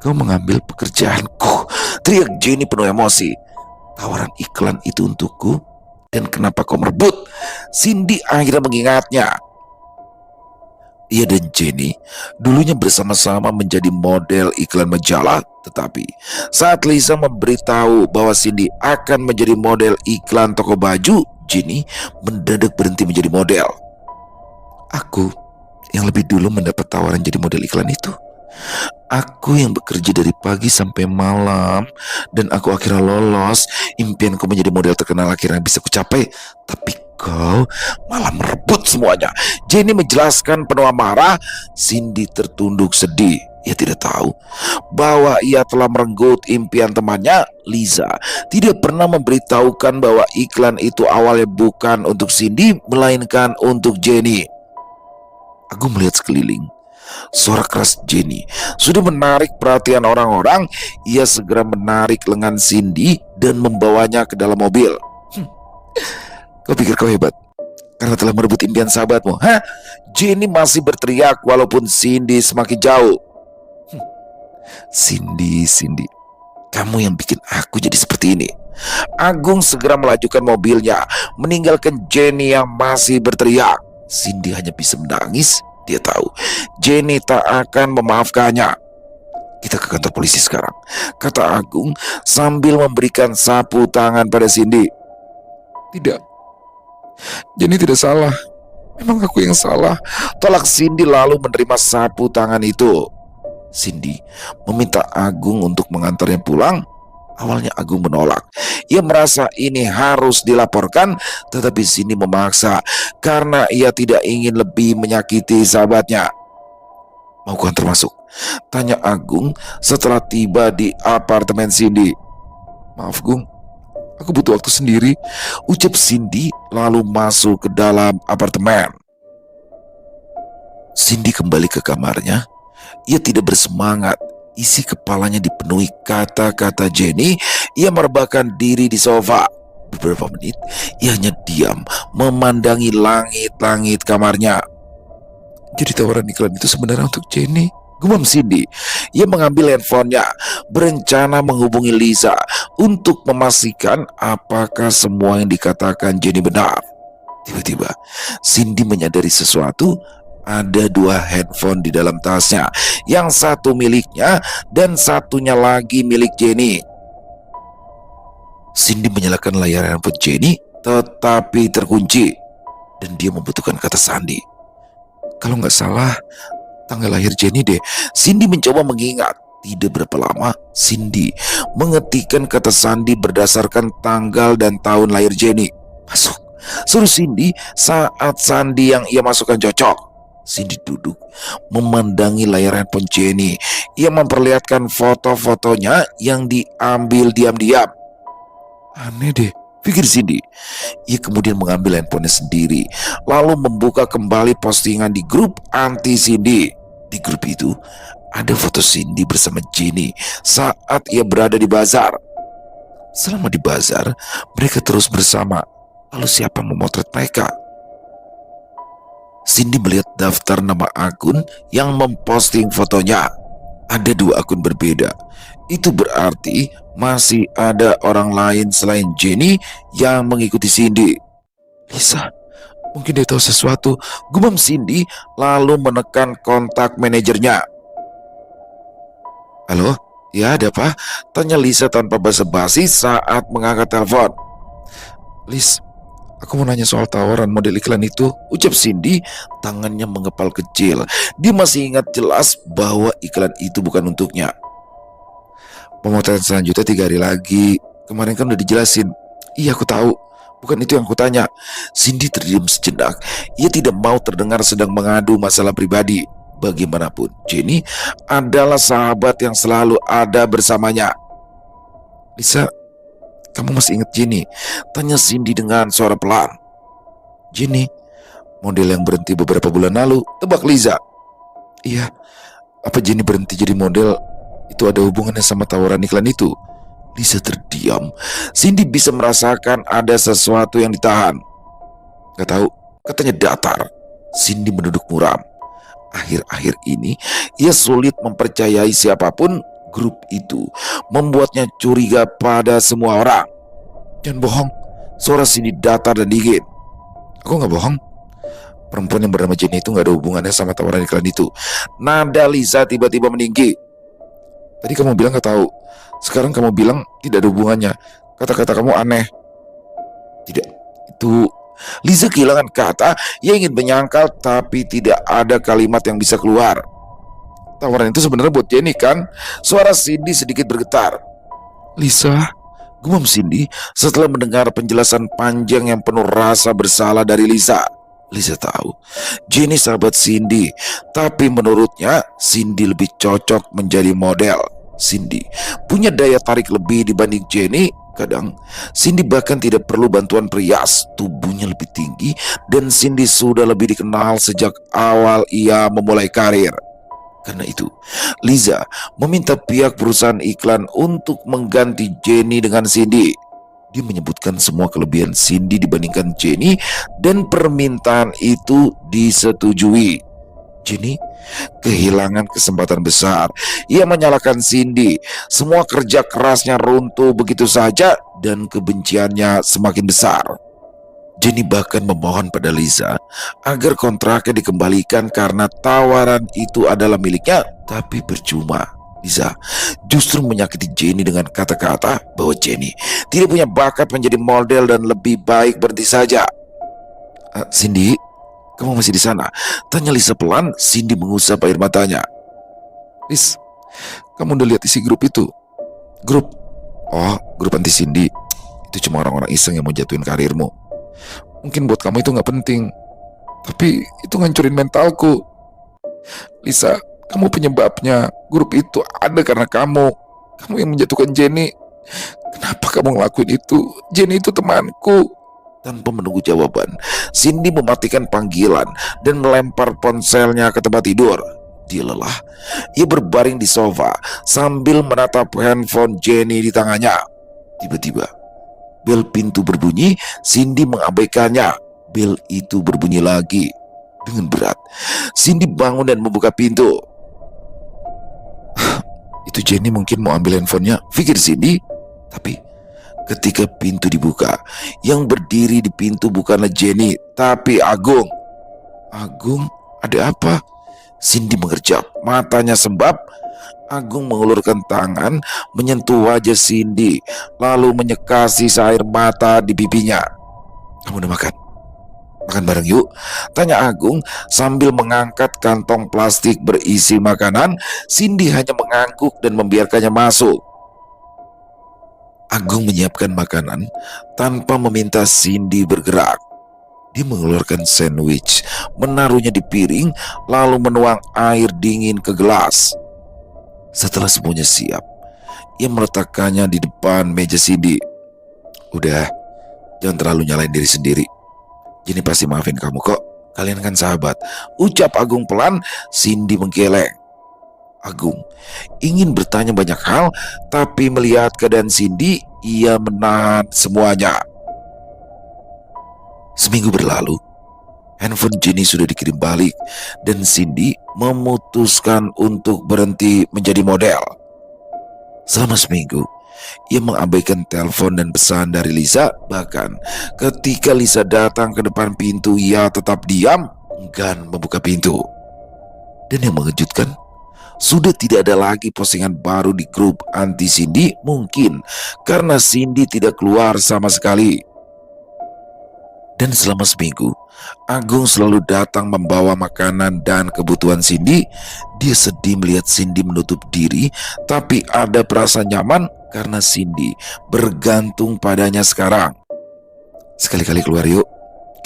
Kau mengambil pekerjaanku, teriak Jenny penuh emosi. Tawaran iklan itu untukku, dan kenapa kau merebut? Cindy akhirnya mengingatnya. Ia dan Jenny dulunya bersama-sama menjadi model iklan majalah, tetapi saat Lisa memberitahu bahwa Cindy akan menjadi model iklan toko baju, Jenny mendadak berhenti menjadi model. Aku yang lebih dulu mendapat tawaran jadi model iklan itu. Aku yang bekerja dari pagi sampai malam, dan aku akhirnya lolos. Impianku menjadi model terkenal akhirnya bisa kucapai. Tapi kau malah merebut semuanya, Jenny menjelaskan penuh amarah. Cindy tertunduk sedih. Ia tidak tahu bahwa ia telah merenggut impian temannya. Lisa tidak pernah memberitahukan bahwa iklan itu awalnya bukan untuk Cindy, melainkan untuk Jenny. Aku melihat sekeliling. Suara keras Jenny sudah menarik perhatian orang-orang. Ia segera menarik lengan Cindy dan membawanya ke dalam mobil. Kau pikir kau hebat karena telah merebut impian sahabatmu? Hah? Jenny masih berteriak walaupun Cindy semakin jauh. Cindy, kamu yang bikin aku jadi seperti ini. Agung segera melajukan mobilnya, meninggalkan Jenny yang masih berteriak. Cindy hanya bisa menangis. Dia tahu Jenny tak akan memaafkannya. Kita ke kantor polisi sekarang, kata Agung sambil memberikan sapu tangan pada Cindy. Tidak, Jenny tidak salah. Memang aku yang salah, tolak Cindy lalu menerima sapu tangan itu. Cindy meminta Agung untuk mengantarnya pulang. Awalnya Agung menolak. Ia merasa ini harus dilaporkan, tetapi Cindy memaksa karena ia tidak ingin lebih menyakiti sahabatnya. Mau ku antar masuk? Tanya Agung setelah tiba di apartemen Cindy. Maaf Gung, aku butuh waktu sendiri, ucap Cindy lalu masuk ke dalam apartemen. Cindy kembali ke kamarnya. Ia tidak bersemangat. Isi kepalanya dipenuhi kata-kata Jenny. Ia merebahkan diri di sofa. Beberapa menit ia hanya diam memandangi langit-langit kamarnya. Jadi tawaran iklan itu sebenarnya untuk Jenny, gumam Cindy. Ia mengambil handphonenya, berencana menghubungi Lisa untuk memastikan apakah semua yang dikatakan Jenny benar. Tiba-tiba Cindy menyadari sesuatu. Ada 2 handphone di dalam tasnya, yang satu miliknya dan satunya lagi milik Jenny. Cindy menyalakan layar handphone Jenny, tetapi terkunci, dan dia membutuhkan kata sandi. Kalau nggak salah, tanggal lahir Jenny deh. Cindy mencoba mengingat. Tidak berapa lama, Cindy mengetikkan kata sandi berdasarkan tanggal dan tahun lahir Jenny. Masuk, suruh Cindy saat sandi yang ia masukkan cocok. Cindy duduk memandangi layar handphone Jenny. Ia memperlihatkan foto-fotonya yang diambil diam-diam. Aneh deh, pikir Cindy. Ia kemudian mengambil handphonenya sendiri, lalu membuka kembali postingan di grup anti Cindy. Di grup itu ada foto Cindy bersama Jenny saat ia berada di bazar. Selama di bazar, mereka terus bersama. Lalu siapa memotret mereka? Cindy melihat daftar nama akun yang memposting fotonya. Ada dua akun berbeda. Itu berarti masih ada orang lain selain Jenny yang mengikuti Cindy. Lisa, mungkin dia tahu sesuatu, gumam Cindy lalu menekan kontak manajernya. Halo, ya ada apa? Tanya Lisa tanpa basa-basi saat mengangkat telepon. Lis, aku mau nanya soal tawaran model iklan itu, ucap Cindy, tangannya mengepal kecil. Dia masih ingat jelas bahwa iklan itu bukan untuknya. Pemotretan selanjutnya 3 hari lagi. Kemarin kan udah dijelasin. Iya aku tahu. Bukan itu yang aku tanya. Cindy terdiam sejenak. Ia tidak mau terdengar sedang mengadu masalah pribadi. Bagaimanapun, Jenny adalah sahabat yang selalu ada bersamanya. Lisa, kamu masih ingat Jenny? Tanya Cindy dengan suara pelan. Jenny, model yang berhenti beberapa bulan lalu. Tebak Lisa. Iya, apa Jenny berhenti jadi model itu ada hubungannya sama tawaran iklan itu? Lisa terdiam. Cindy bisa merasakan ada sesuatu yang ditahan. Gak tahu, katanya datar. Cindy menunduk muram. Akhir-akhir ini ia sulit mempercayai siapapun. Grup itu membuatnya curiga pada semua orang. Jangan bohong. Suara Cindy datar dan dingin. Aku gak bohong. Perempuan yang bernama Jenny itu gak ada hubungannya sama tawaran iklan itu. Nada Lisa tiba-tiba meninggi. Tadi kamu bilang gak tahu. Sekarang kamu bilang tidak ada hubungannya. Kata-kata kamu aneh. Tidak, itu... Lisa kehilangan kata. Ia ingin menyangkal tapi tidak ada kalimat yang bisa keluar. Tawaran itu sebenarnya buat Jenny kan? Suara Cindy sedikit bergetar. Lisa, gumam Cindy setelah mendengar penjelasan panjang yang penuh rasa bersalah dari Lisa. Lisa tahu Jenny sahabat Cindy, tapi menurutnya Cindy lebih cocok menjadi model. Cindy punya daya tarik lebih dibanding Jenny. Kadang Cindy bahkan tidak perlu bantuan perias. Tubuhnya lebih tinggi dan Cindy sudah lebih dikenal sejak awal ia memulai karir. Karena itu, Lisa meminta pihak perusahaan iklan untuk mengganti Jenny dengan Cindy. Dia menyebutkan semua kelebihan Cindy dibandingkan Jenny dan permintaan itu disetujui. Jenny kehilangan kesempatan besar. Ia menyalahkan Cindy. Semua kerja kerasnya runtuh begitu saja dan kebenciannya semakin besar. Jenny bahkan memohon pada Lisa agar kontraknya dikembalikan karena tawaran itu adalah miliknya, tapi percuma. Lisa justru menyakiti Jenny dengan kata-kata bahwa Jenny tidak punya bakat menjadi model dan lebih baik berhenti saja. Cindy, kamu masih di sana? Tanya Lisa pelan. Cindy mengusap air matanya. Lis, kamu udah lihat isi grup itu? Grup? Oh, grup anti Cindy. Itu cuma orang-orang iseng yang mau jatuhin karirmu. Mungkin buat kamu itu gak penting, tapi itu ngancurin mentalku. Lisa, kamu penyebabnya. Grup itu ada karena kamu. Kamu yang menjatuhkan Jenny. Kenapa kamu ngelakuin itu? Jenny itu temanku. Tanpa menunggu jawaban, Cindy mematikan panggilan dan melempar ponselnya ke tempat tidur. Dia lelah. Ia berbaring di sofa sambil menatap handphone Jenny di tangannya. Tiba-tiba, bel pintu berbunyi. Cindy mengabaikannya. Bel itu berbunyi lagi. Dengan berat, Cindy bangun dan membuka pintu. Itu Jenny mungkin mau ambil handphonenya, pikir Cindy. Tapi ketika pintu dibuka, yang berdiri di pintu bukanlah Jenny, tapi Agung. Agung, ada apa? Cindy mengerjap, matanya sembab. Agung mengulurkan tangan, menyentuh wajah Cindy, lalu menyeka sisa air mata di pipinya. Kamu udah makan? Makan bareng yuk, tanya Agung sambil mengangkat kantong plastik berisi makanan. Cindy hanya mengangguk dan membiarkannya masuk. Agung menyiapkan makanan tanpa meminta Cindy bergerak. Dia mengeluarkan sandwich, menaruhnya di piring, lalu menuang air dingin ke gelas. Setelah semuanya siap, ia meletakkannya di depan meja Cindy. Udah, jangan terlalu nyalain diri sendiri. Jenny pasti maafin kamu kok. Kalian kan sahabat, ucap Agung pelan. Cindy menggeleng. Agung ingin bertanya banyak hal, tapi melihat keadaan Cindy, ia menahan semuanya. Seminggu berlalu. Handphone Jenny sudah dikirim balik dan Cindy memutuskan untuk berhenti menjadi model. Selama seminggu, ia mengabaikan telepon dan pesan dari Lisa. Bahkan ketika Lisa datang ke depan pintu, ia tetap diam, enggan membuka pintu. Dan yang mengejutkan, sudah tidak ada lagi postingan baru di grup anti Cindy, mungkin karena Cindy tidak keluar sama sekali. Dan selama seminggu, Agung selalu datang membawa makanan dan kebutuhan Cindy. Dia sedih melihat Cindy menutup diri, tapi ada perasaan nyaman karena Cindy bergantung padanya sekarang. Sekali-kali keluar yuk,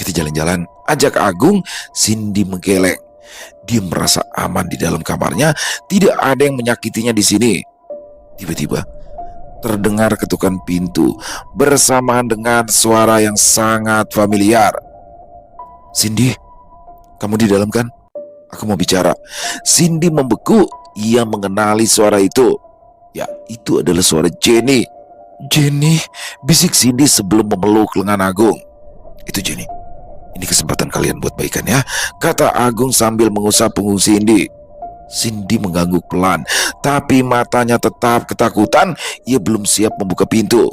kita jalan-jalan, ajak Agung. Cindy menggeleng. Dia merasa aman di dalam kamarnya, tidak ada yang menyakitinya di sini. Tiba-tiba terdengar ketukan pintu bersamaan dengan suara yang sangat familiar. Cindy, kamu di dalam kan? Aku mau bicara. Cindy membeku. Ia mengenali suara itu. Ya, itu adalah suara Jenny. Jenny, bisik Cindy sebelum memeluk lengan Agung. Itu Jenny. Ini kesempatan kalian buat baikan ya, kata Agung sambil mengusap punggung Cindy. Cindy mengangguk pelan, tapi matanya tetap ketakutan. Ia belum siap membuka pintu.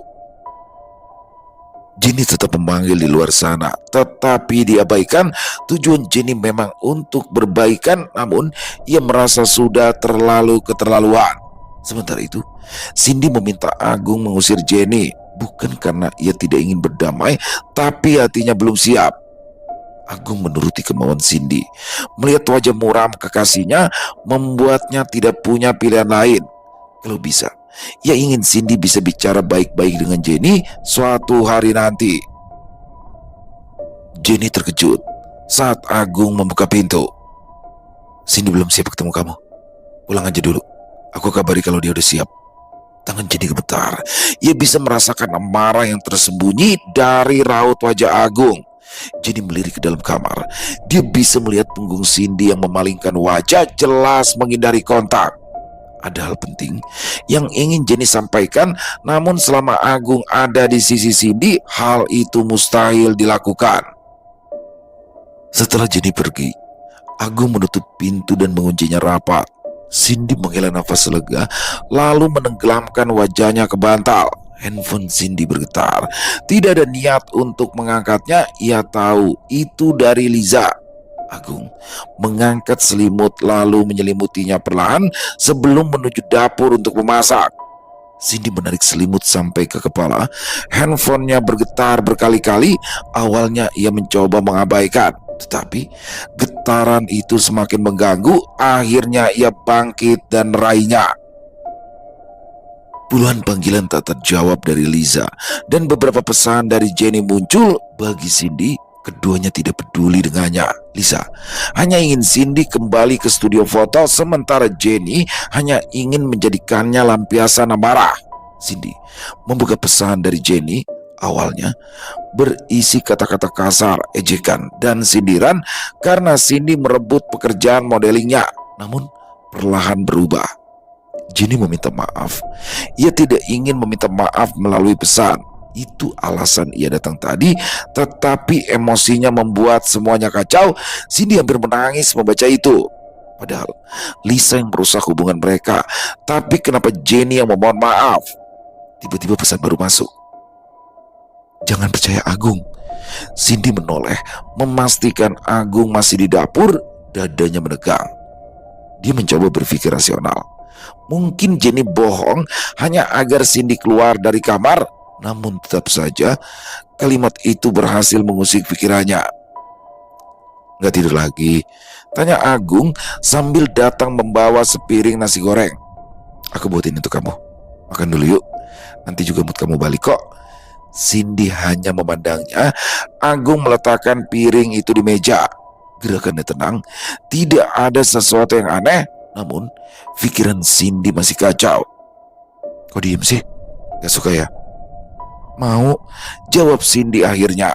Jenny tetap memanggil di luar sana, tetapi diabaikan. Tujuan Jenny memang untuk berbaikan, namun ia merasa sudah terlalu keterlaluan. Sementara itu, Cindy meminta Agung mengusir Jenny, bukan karena ia tidak ingin berdamai, tapi hatinya belum siap. Agung menuruti kemauan Cindy. Melihat wajah muram kekasihnya membuatnya tidak punya pilihan lain. Kalau bisa, ia ingin Cindy bisa bicara baik-baik dengan Jenny suatu hari nanti. Jenny terkejut saat Agung membuka pintu. Cindy belum siap ketemu kamu. Pulang aja dulu. Aku kabari kalau dia udah siap. Tangan Jenny gemetar. Ia bisa merasakan amarah yang tersembunyi dari raut wajah Agung. Jenny melirik ke dalam kamar. Dia bisa melihat punggung Cindy yang memalingkan wajah, jelas menghindari kontak. Ada hal penting yang ingin Jenny sampaikan, namun selama Agung ada di sisi Cindy, hal itu mustahil dilakukan. Setelah Jenny pergi, Agung menutup pintu dan menguncinya rapat. Cindy menghela nafas lega, lalu menenggelamkan wajahnya ke bantal. Handphone Cindy bergetar. Tidak ada niat untuk mengangkatnya. Ia tahu itu dari Liza. Agung mengangkat selimut lalu menyelimutinya perlahan sebelum menuju dapur untuk memasak. Cindy menarik selimut sampai ke kepala. Handphonenya bergetar berkali-kali. Awalnya ia mencoba mengabaikan, tetapi getaran itu semakin mengganggu. Akhirnya ia bangkit dan meraihnya. Puluhan panggilan tak terjawab dari Liza dan beberapa pesan dari Jenny muncul. Bagi Cindy, keduanya tidak peduli dengannya. Liza hanya ingin Cindy kembali ke studio foto, sementara Jenny hanya ingin menjadikannya lampiasan amarah. Cindy membuka pesan dari Jenny. Awalnya berisi kata-kata kasar, ejekan, dan sindiran karena Cindy merebut pekerjaan modelingnya. Namun perlahan berubah. Jenny meminta maaf. Ia tidak ingin meminta maaf melalui pesan. Itu alasan ia datang tadi, tetapi emosinya membuat semuanya kacau. Cindy hampir menangis membaca itu. Padahal Lisa yang merusak hubungan mereka. Tapi kenapa Jenny yang memohon maaf? Tiba-tiba pesan baru masuk. Jangan percaya Agung. Cindy menoleh, memastikan Agung masih di dapur. Dadanya menegang. Dia mencoba berpikir rasional. Mungkin Jenny bohong hanya agar Cindy keluar dari kamar. Namun tetap saja kalimat itu berhasil mengusik pikirannya. Gak tidur lagi? Tanya Agung sambil datang membawa sepiring nasi goreng. Aku buatin untuk kamu. Makan dulu yuk. Nanti juga mood kamu balik kok. Cindy hanya memandangnya. Agung meletakkan piring itu di meja. Gerakannya tenang. Tidak ada sesuatu yang aneh. Namun pikiran Cindy masih kacau. Kok diem sih? Gak suka ya? Mau, jawab Cindy akhirnya.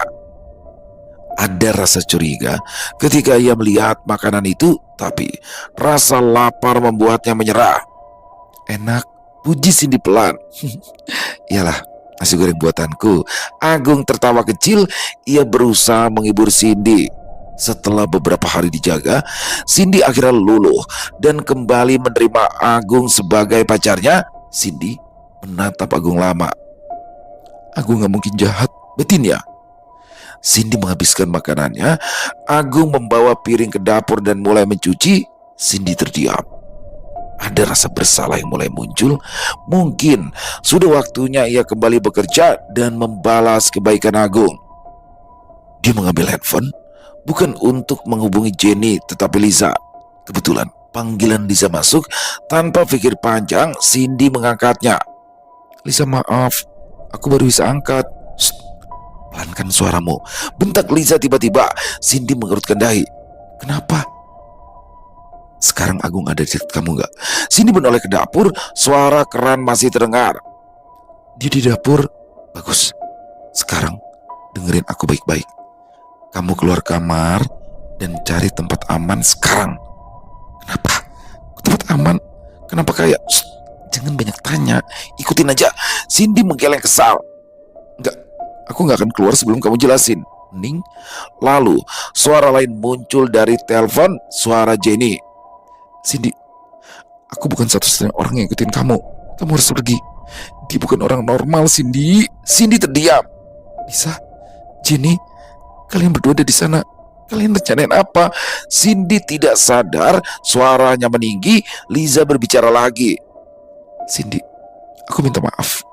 Ada rasa curiga ketika ia melihat makanan itu, tapi rasa lapar membuatnya menyerah. Enak, puji Cindy pelan. Iyalah, nasi goreng buatanku. Agung tertawa kecil. Ia berusaha menghibur Cindy. Setelah beberapa hari dijaga, Cindy akhirnya luluh dan kembali menerima Agung sebagai pacarnya. Cindy menatap Agung lama. Agung gak mungkin jahat, betin ya? Cindy menghabiskan makanannya. Agung membawa piring ke dapur dan mulai mencuci. Cindy terdiam. Ada rasa bersalah yang mulai muncul. Mungkin sudah waktunya ia kembali bekerja dan membalas kebaikan Agung. Dia mengambil handphone, bukan untuk menghubungi Jenny tetapi Liza. Kebetulan panggilan Liza masuk. Tanpa pikir panjang, Cindy mengangkatnya. Liza, maaf, aku baru bisa angkat. Shh, pelankan suaramu, bentak Liza tiba-tiba. Cindy mengerutkan dahi. Kenapa? Sekarang Agung ada di dekat kamu gak? Cindy menoleh ke dapur. Suara keran masih terdengar. Dia di dapur. Bagus. Sekarang dengerin aku baik-baik. Kamu keluar kamar dan cari tempat aman sekarang. Kenapa? Tempat aman? Kenapa kayak? Shh, jangan banyak tanya, ikutin aja. Cindy menggeleng kesal. Enggak, aku gak akan keluar sebelum kamu jelasin. Ning. Lalu suara lain muncul dari telepon. Suara Jenny. Cindy, aku bukan satu-satunya orang yang ikutin kamu. Kamu harus pergi. Dia bukan orang normal, Cindy. Cindy terdiam. Lisa, Jenny, kalian berdua ada di sana. Kalian rencanain apa? Cindy tidak sadar, suaranya meninggi. Liza berbicara lagi. Cindy, aku minta maaf.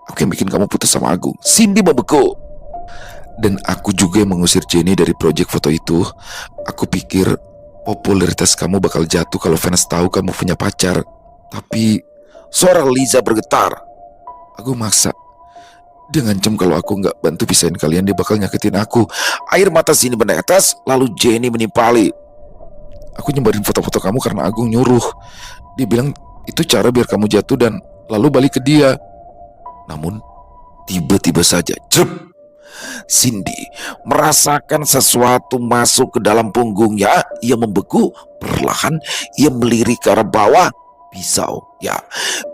Aku yang bikin kamu putus sama Agung. Cindy membeku. Dan aku juga yang mengusir Jenny dari proyek foto itu. Aku pikir popularitas kamu bakal jatuh kalau fans tahu kamu punya pacar. Tapi suara Liza bergetar. Aku maksa. Dia ngancem kalau aku nggak bantu pisahin kalian, dia bakal nyakitin aku. Air mata Cindy menetes. Lalu Jenny menimpali. Aku nyebarin foto-foto kamu karena Agung nyuruh. Dia bilang itu cara biar kamu jatuh dan lalu balik ke dia. Namun tiba-tiba saja Cindy merasakan sesuatu masuk ke dalam punggungnya. Ia membeku. Perlahan ia melirik ke arah bawah. Pisau, ya,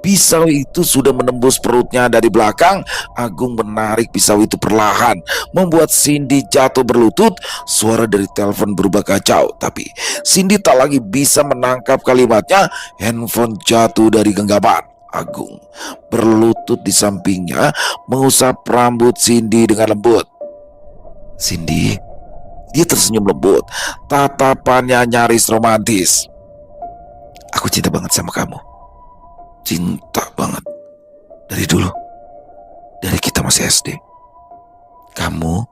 pisau itu sudah menembus perutnya dari belakang. Agung menarik pisau itu perlahan, membuat Cindy jatuh berlutut. Suara dari telepon berubah kacau, tapi Cindy tak lagi bisa menangkap kalimatnya. Handphone jatuh dari genggaman. Agung berlutut di sampingnya, mengusap rambut Cindy dengan lembut. Cindy, dia tersenyum lembut, tatapannya nyaris romantis. Aku cinta banget sama kamu. Cinta banget. Dari dulu. Dari kita masih SD. Kamu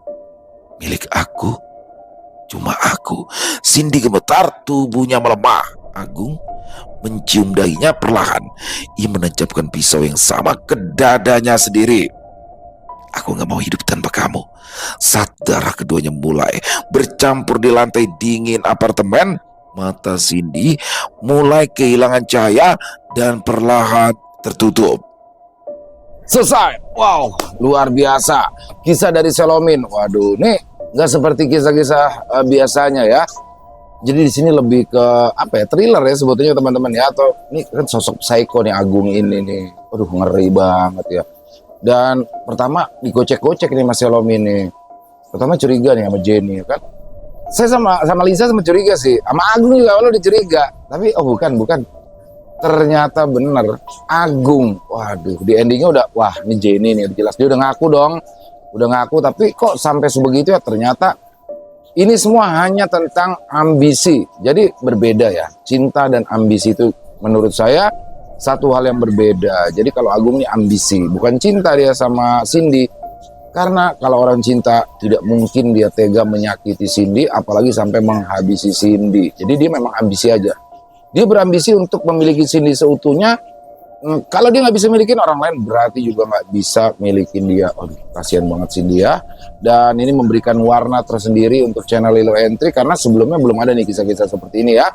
milik aku. Cuma aku. Cindy gemetar, tubuhnya melemah. Agung mencium dahinya perlahan. Ia menancapkan pisau yang sama ke dadanya sendiri. Aku gak mau hidup tanpa kamu. Saat darah keduanya mulai bercampur di lantai dingin apartemen, mata Cindy mulai kehilangan cahaya dan perlahan tertutup. Selesai. Wow, luar biasa. Kisah dari Selomin. Waduh, nih nggak seperti kisah-kisah biasanya ya. Jadi di sini lebih ke apa ya? Thriller ya sebetulnya teman-teman ya. Atau ini kan sosok psycho nih Agung ini nih. Waduh, ngeri banget ya. Dan pertama digocek-gocek nih Mas Selomin nih. Pertama curiga nih sama Jenny kan. Saya sama Liza sama curiga sih, sama Agung juga awalnya dicuriga, tapi oh bukan, ternyata bener Agung. Waduh, di endingnya udah, wah ini Jenny nih, jelas dia udah ngaku, tapi kok sampai sebegitu ya. Ternyata ini semua hanya tentang ambisi. Jadi berbeda ya, cinta dan ambisi itu menurut saya satu hal yang berbeda. Jadi kalau Agung ini ambisi, bukan cinta dia sama Cindy. Karena kalau orang cinta tidak mungkin dia tega menyakiti Cindy, apalagi sampai menghabisi Cindy. Jadi dia memang ambisi aja. Dia berambisi untuk memiliki Cindy seutuhnya. Kalau dia nggak bisa milikin orang lain, berarti juga nggak bisa milikin dia. Oh, kasihan banget Cindy ya. Dan ini memberikan warna tersendiri untuk channel Lilo Entry, karena sebelumnya belum ada nih kisah-kisah seperti ini ya.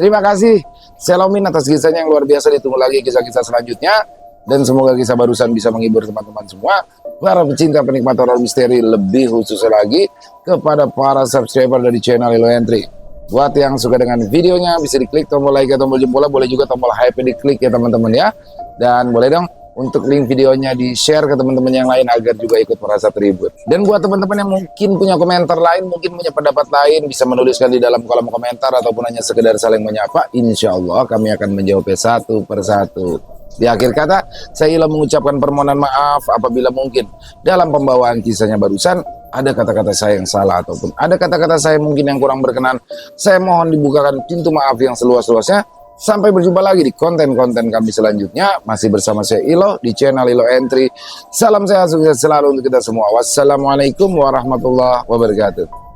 Terima kasih Selomin atas kisahnya yang luar biasa. Ditunggu lagi kisah-kisah selanjutnya. Dan semoga kisah barusan bisa menghibur teman-teman semua. Para pecinta penikmat horor misteri, lebih khususnya lagi kepada para subscriber dari channel Lilo Entry. Buat yang suka dengan videonya, bisa diklik tombol like atau tombol jempol, boleh juga tombol hype diklik ya teman-teman ya. Dan boleh dong untuk link videonya di-share ke teman-teman yang lain agar juga ikut merasa terhibur. Dan buat teman-teman yang mungkin punya komentar lain, mungkin punya pendapat lain, bisa menuliskan di dalam kolom komentar ataupun hanya sekedar saling menyapa. Insya Allah kami akan menjawabnya satu persatu. Di akhir kata, saya Ilo mengucapkan permohonan maaf apabila mungkin dalam pembawaan kisahnya barusan ada kata-kata saya yang salah ataupun ada kata-kata saya mungkin yang kurang berkenan. Saya mohon dibukakan pintu maaf yang seluas-luasnya. Sampai berjumpa lagi di konten-konten kami selanjutnya. Masih bersama saya Ilo di channel Ilo Entry. Salam sehat sukses selalu untuk kita semua. Wassalamualaikum warahmatullahi wabarakatuh.